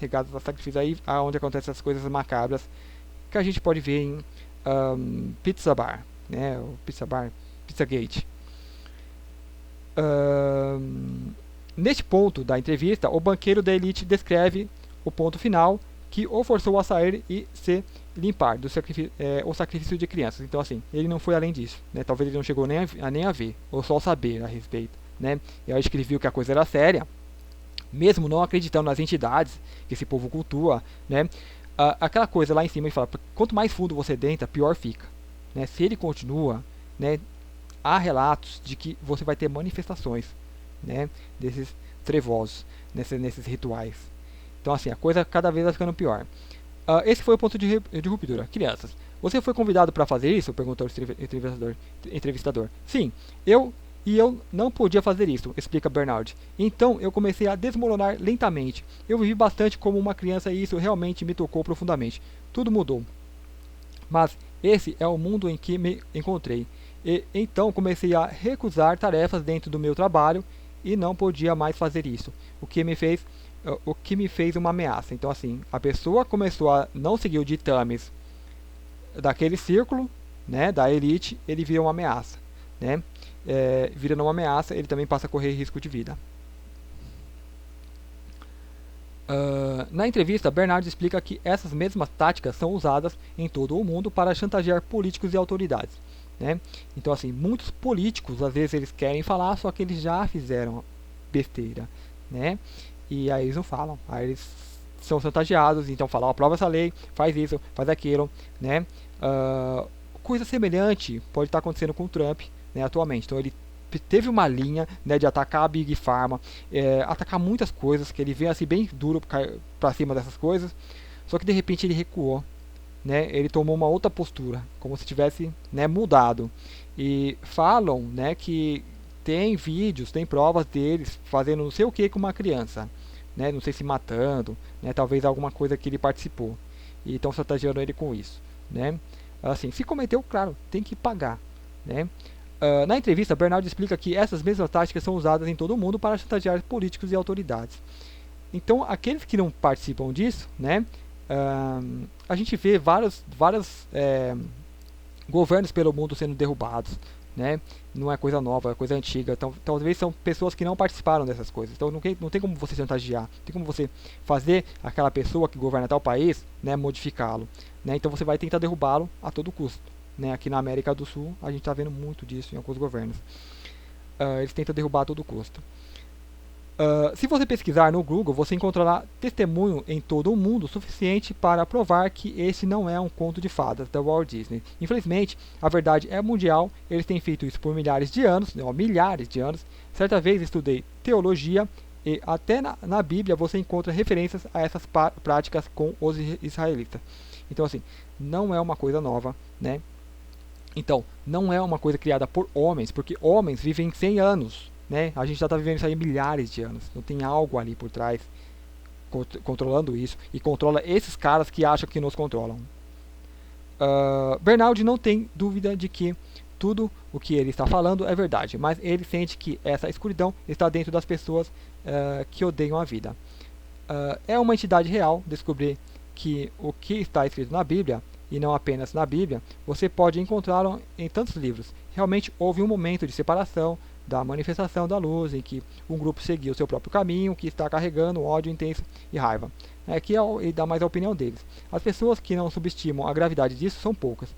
regadas a sacrifício, aí onde acontecem essas coisas macabras, que a gente pode ver em Pizza Bar, né, o Pizza Bar, Pizzagate. Neste ponto da entrevista, o banqueiro da elite descreve o ponto final, que o forçou a sair e se limpar do o sacrifício de crianças. Então assim, ele não foi além disso, né? Talvez ele não chegou nem a ver, ou só saber a respeito, né? Eu acho que ele viu que a coisa era séria, mesmo não acreditando nas entidades que esse povo cultua, né? Aquela coisa lá em cima, ele fala, quanto mais fundo você entra, pior fica, né? Se ele continua, né? Há relatos de que você vai ter manifestações, né? Desses trevosos, nesses rituais. Então assim, a coisa cada vez vai ficando pior. Esse foi o ponto de ruptura. Crianças, você foi convidado para fazer isso? Perguntou o entrevistador. Sim, eu não podia fazer isso, explica Bernard. Então eu comecei a desmoronar lentamente. Eu vivi bastante como uma criança e isso realmente me tocou profundamente. Tudo mudou. Mas esse é o mundo em que me encontrei. E então comecei a recusar tarefas dentro do meu trabalho e não podia mais fazer isso. O que me fez uma ameaça. Então assim, a pessoa começou a não seguir o ditames daquele círculo, né, da elite, ele vira uma ameaça, né? Virando uma ameaça, ele também passa a correr risco de vida. Na entrevista, Bernard explica que essas mesmas táticas são usadas em todo o mundo para chantagear políticos e autoridades, né? Então assim, muitos políticos às vezes eles querem falar, só que eles já fizeram besteira, né? E aí eles não falam, aí eles são chantageados, então falam, aprova essa lei, faz isso, faz aquilo, né? Coisa semelhante pode estar acontecendo com o Trump, né, atualmente. Então ele teve uma linha, né, de atacar a Big Pharma, atacar muitas coisas, que ele vem assim bem duro para cima dessas coisas, só que de repente ele recuou, né, ele tomou uma outra postura, como se tivesse, né, mudado. E falam, né, que tem vídeos, tem provas deles fazendo não sei o que com uma criança, né, não sei se matando, né, talvez alguma coisa que ele participou. E estão chantageando ele com isso, né. Assim, se cometeu, claro, tem que pagar, né. Na entrevista, Bernardo explica que essas mesmas táticas são usadas em todo o mundo para chantagear políticos e autoridades. Então, aqueles que não participam disso, né, a gente vê vários governos pelo mundo sendo derrubados, né? Não é coisa nova, é coisa antiga. Então, talvez são pessoas que não participaram dessas coisas. Então, não tem como você chantagear, não tem como você fazer aquela pessoa que governa tal país, né, modificá-lo, né? Então, você vai tentar derrubá-lo a todo custo, né? Aqui na América do Sul, a gente está vendo muito disso em alguns governos. Eles tentam derrubar a todo custo. Se você pesquisar no Google, você encontrará testemunho em todo o mundo suficiente para provar que esse não é um conto de fadas da Walt Disney. Infelizmente, a verdade é mundial, eles têm feito isso por milhares de anos, não, milhares de anos. Certa vez estudei teologia e até na Bíblia você encontra referências a essas práticas com os israelitas. Então assim, não é uma coisa nova, né? Então, não é uma coisa criada por homens, porque homens vivem 100 anos. Né? A gente já está vivendo isso aí milhares de anos. Então tem algo ali por trás controlando isso e controla esses caras que acham que nos controlam. Bernard não tem dúvida de que tudo o que ele está falando é verdade, mas ele sente que essa escuridão está dentro das pessoas que odeiam a vida. É uma entidade real descobrir que o que está escrito na Bíblia, e não apenas na Bíblia, você pode encontrá-lo em tantos livros. Realmente houve um momento de separação da manifestação da luz, em que um grupo seguiu o seu próprio caminho, que está carregando ódio intenso e raiva. Aqui ele dá mais a opinião deles. As pessoas que não subestimam a gravidade disso são poucas,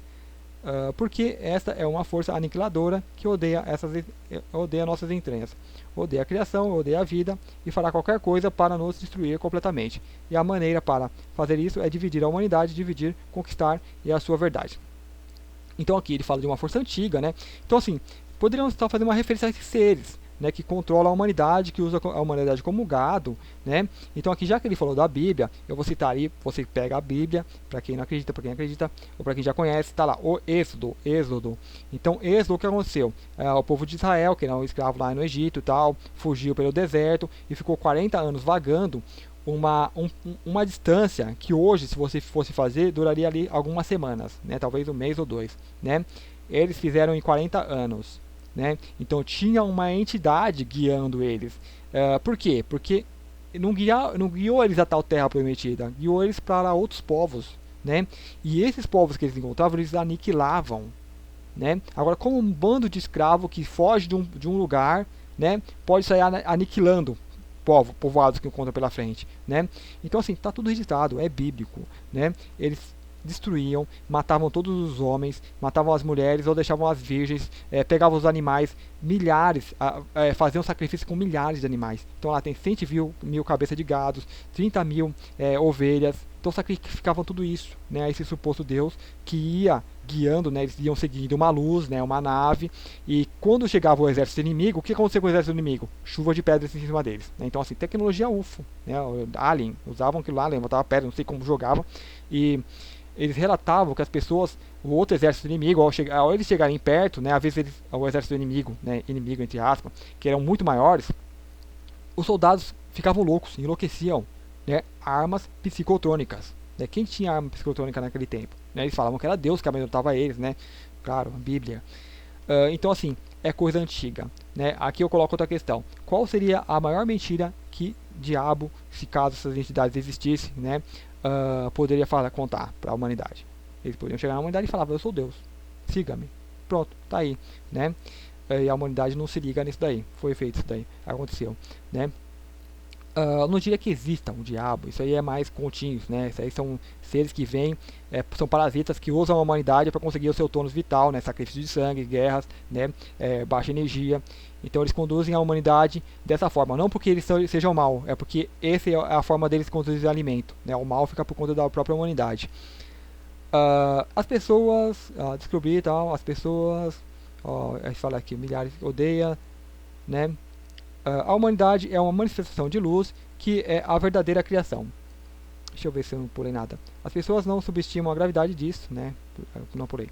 porque esta é uma força aniquiladora que odeia nossas entranhas, odeia a criação, odeia a vida e fará qualquer coisa para nos destruir completamente. E a maneira para fazer isso é dividir a humanidade, dividir, conquistar e a sua verdade. Então aqui ele fala de uma força antiga, né? Então assim, poderíamos estar fazendo uma referência a esses seres, né, que controlam a humanidade, que usam a humanidade como gado, né? Então aqui, já que ele falou da Bíblia, eu vou citar aí, você pega a Bíblia, para quem não acredita, para quem acredita, ou para quem já conhece, está lá, o Êxodo. Então, Êxodo, o que aconteceu? O povo de Israel, que era um escravo lá no Egito e tal, fugiu pelo deserto e ficou 40 anos vagando, uma distância que hoje, se você fosse fazer, duraria ali algumas semanas, né? Talvez um mês ou dois, né? Eles fizeram em 40 anos, né? Então tinha uma entidade guiando eles. Por quê? Porque não guiou eles a tal terra prometida, guiou eles para outros povos, né? E esses povos que eles encontravam, eles aniquilavam, né? Agora, como um bando de escravo que foge de um lugar, né, pode sair aniquilando povoados que encontram pela frente, né? Então assim, tá tudo registrado, é bíblico, né? Eles destruíam, matavam todos os homens, matavam as mulheres ou deixavam as virgens, pegavam os animais, faziam sacrifício com milhares de animais. Então lá tem 100 mil cabeças de gados, 30 mil ovelhas, então sacrificavam tudo isso, né, a esse suposto Deus que ia guiando, né, eles iam seguindo uma luz, né, uma nave, e quando chegava o exército inimigo, o que aconteceu com o exército inimigo? Chuva de pedras em cima deles, né? Então assim, tecnologia UFO, né, Alien, usavam aquilo lá, levantavam pedra, não sei como jogavam, e eles relatavam que as pessoas, o outro exército inimigo, ao eles chegarem perto, né, às vezes o exército inimigo, né, inimigo entre aspas, que eram muito maiores, os soldados ficavam loucos, enlouqueciam, né, armas psicotrônicas, né? Quem tinha arma psicotrônica naquele tempo? Né, eles falavam que era Deus que amedrontava eles, né? Claro, a Bíblia. Então assim, é coisa antiga, né? Aqui eu coloco outra questão. Qual seria a maior mentira que diabo, se caso essas entidades existissem, né, poderia contar para a humanidade? Eles poderiam chegar na humanidade e falar: eu sou Deus, siga-me. Pronto, tá aí, né? E a humanidade não se liga nisso daí. Foi feito isso daí, aconteceu, né? Não diria que exista um diabo, isso aí é mais continhos, né? Isso aí são seres que vêm, são parasitas que usam a humanidade para conseguir o seu tônus vital, né? Sacrifício de sangue, guerras, né? Baixa energia. Então eles conduzem a humanidade dessa forma, não porque eles sejam mal, é porque essa é a forma deles conduzir alimento, né? O mal fica por conta da própria humanidade. As pessoas, descobrir tal, as pessoas, a gente fala aqui, milhares odeia, né? A humanidade é uma manifestação de luz que é a verdadeira criação. Deixa eu ver se eu não pulei nada. As pessoas não subestimam a gravidade disso, né? Não pulei.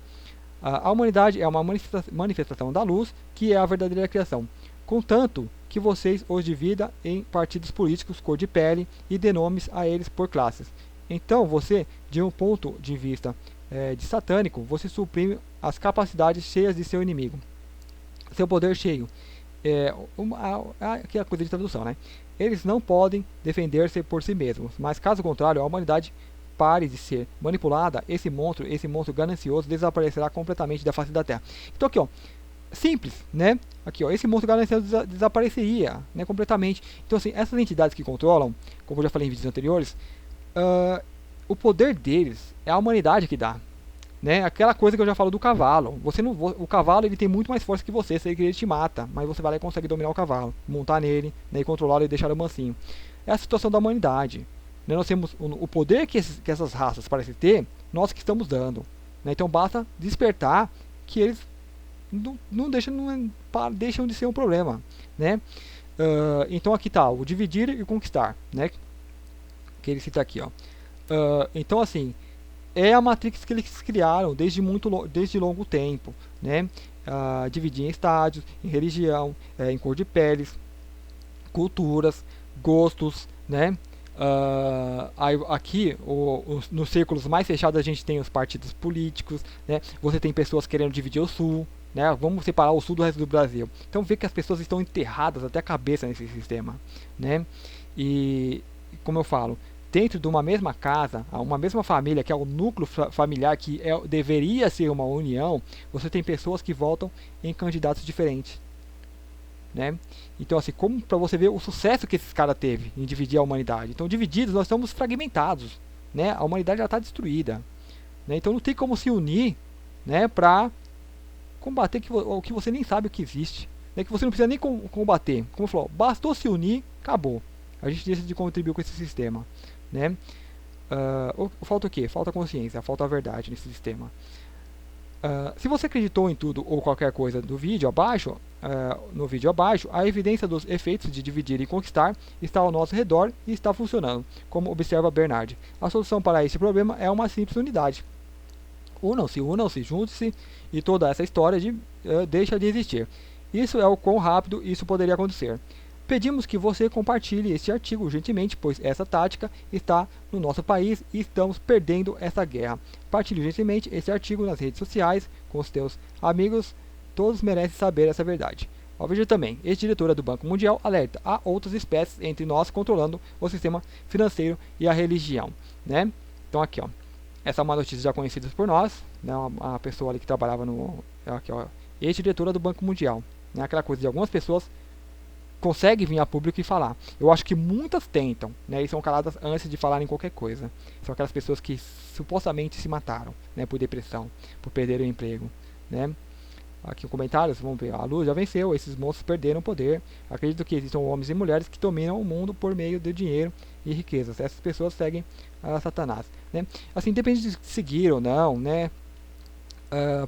A humanidade é uma manifestação da luz, que é a verdadeira criação. Contanto que vocês os divida em partidos políticos, cor de pele e dê nomes a eles por classes. Então, você, de um ponto de vista de satânico, você suprime as capacidades cheias de seu inimigo. Seu poder cheio. Aqui é a coisa de tradução, né? Eles não podem defender-se por si mesmos, mas caso contrário, a humanidade pare de ser manipulada, esse monstro ganancioso desaparecerá completamente da face da Terra. Então aqui, ó, simples, né? Aqui, ó, esse monstro ganancioso desapareceria, né, completamente. Então assim, essas entidades que controlam, como eu já falei em vídeos anteriores, o poder deles é a humanidade que dá. Né? Aquela coisa que eu já falo do cavalo. O cavalo ele tem muito mais força que você, se ele te mata, mas você vai lá e consegue dominar o cavalo, montar nele, né, e controlá-lo e deixá-lo mansinho. É a situação da humanidade. Né? Nós temos o poder que essas raças parecem ter, nós que estamos dando. Né? Então basta despertar que eles não deixam de ser um problema. Né? Então aqui está o dividir e conquistar, né? Que ele cita aqui. Ó. Então assim, é a Matrix que eles criaram desde longo tempo, né? Dividir em estádios, em religião, em cor de peles, culturas, gostos, né? Aqui, nos círculos mais fechados, a gente tem os partidos políticos, né? Você tem pessoas querendo dividir o Sul, né? Vamos separar o Sul do resto do Brasil. Então vê que as pessoas estão enterradas até a cabeça nesse sistema, né? E, como eu falo, dentro de uma mesma casa, uma mesma família, que é o núcleo familiar, que deveria ser uma união, você tem pessoas que votam em candidatos diferentes. Né? Então, assim, como para você ver o sucesso que esses caras teve em dividir a humanidade. Então, divididos, nós estamos fragmentados. Né? A humanidade já está destruída. Né? Então, não tem como se unir, né, para combater o que você nem sabe o que existe. Né? Que você não precisa nem combater. Como eu falou, bastou se unir, acabou. A gente deixa de contribuir com esse sistema. Né? Falta o quê? Falta consciência, falta a verdade nesse sistema. Se você acreditou em tudo ou qualquer coisa do vídeo abaixo, no vídeo abaixo, a evidência dos efeitos de dividir e conquistar está ao nosso redor e está funcionando, como observa Bernard. A solução para esse problema é uma simples unidade. Unam-se, juntem-se e toda essa história deixa de existir. Isso é o quão rápido isso poderia acontecer. Pedimos que você compartilhe este artigo urgentemente, pois essa tática está no nosso país e estamos perdendo essa guerra. Partilhe urgentemente este artigo nas redes sociais, com os teus amigos, todos merecem saber essa verdade. Veja também, ex-diretora do Banco Mundial alerta, há outras espécies entre nós controlando o sistema financeiro e a religião. Né? Então aqui, ó, essa é uma notícia já conhecida por nós, né, uma pessoa ali que trabalhava ex-diretora do Banco Mundial. Né, aquela coisa de algumas pessoas consegue vir a público e falar. Eu acho que muitas tentam, né, e são caladas antes de falarem qualquer coisa. São aquelas pessoas que supostamente se mataram, né, por depressão, por perder o emprego, né. Aqui em comentários, vamos ver, a luz já venceu, esses monstros perderam o poder. Acredito que existam homens e mulheres que dominam o mundo por meio de dinheiro e riquezas. Essas pessoas seguem a Satanás, né. Assim, depende de seguir ou não, né.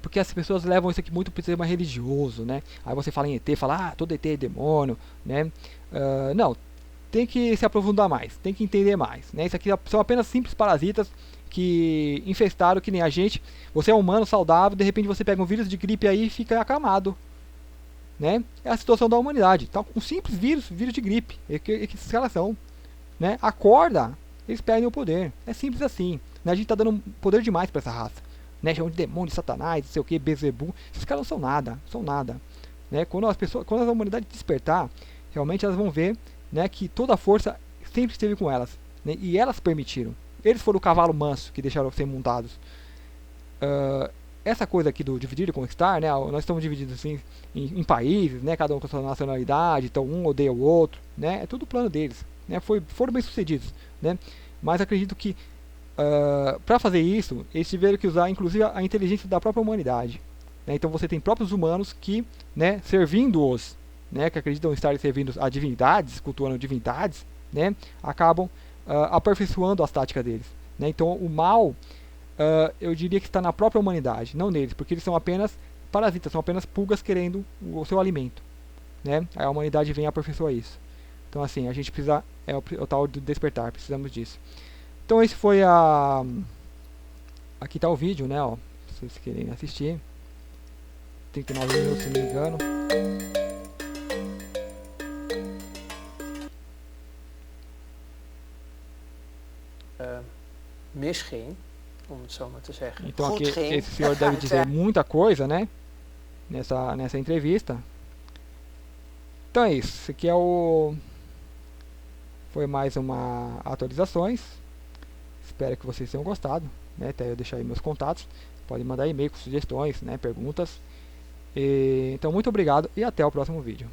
Porque as pessoas levam isso aqui muito para o sistema religioso, né? Aí você fala em ET, fala, todo ET é demônio, né? Não, tem que se aprofundar mais, tem que entender mais, né? Isso aqui são apenas simples parasitas que infestaram que nem a gente. Você é humano, saudável, de repente você pega um vírus de gripe aí e fica acamado, né? É a situação da humanidade. Então, um simples vírus de gripe, que esses caras são, né? Acorda, eles perdem o poder. É simples assim, né? A gente está dando poder demais para essa raça. Né, chamam de demônio, de Satanás, não sei o que, Bezebu. Esses caras não são nada. Né? Quando a humanidade despertar, realmente elas vão ver, né, que toda a força sempre esteve com elas. Né? E elas permitiram. Eles foram o cavalo manso que deixaram ser montados. Essa coisa aqui do dividir e conquistar, né, nós estamos divididos assim, em países, né, cada um com a sua nacionalidade, então um odeia o outro. Né? É tudo plano deles. Né? Foram bem sucedidos. Né? Mas acredito que para fazer isso, eles tiveram que usar inclusive a inteligência da própria humanidade. Né? Então você tem próprios humanos que, né, servindo-os, né, que acreditam estar servindo a divindades, cultuando divindades, né, acabam aperfeiçoando as táticas deles. Né? Então o mal, eu diria que está na própria humanidade, não neles, porque eles são apenas parasitas, são apenas pulgas querendo o seu alimento. Né? A humanidade vem aperfeiçoar isso. Então assim, a gente precisa, é o tal do despertar, precisamos disso. Então esse foi a... Aqui está o vídeo, né, ó, se vocês querem assistir. 39 minutos, se não me engano. Misschien, om het zo maar te zeggen. Então Goed aqui ging. esse senhor deve dizer muita coisa, né, nessa entrevista. Então é isso, esse aqui é o... Foi mais uma atualizações. Espero que vocês tenham gostado, né, até eu deixar aí meus contatos. Podem mandar e-mail com sugestões, né, perguntas. Então muito obrigado e até o próximo vídeo.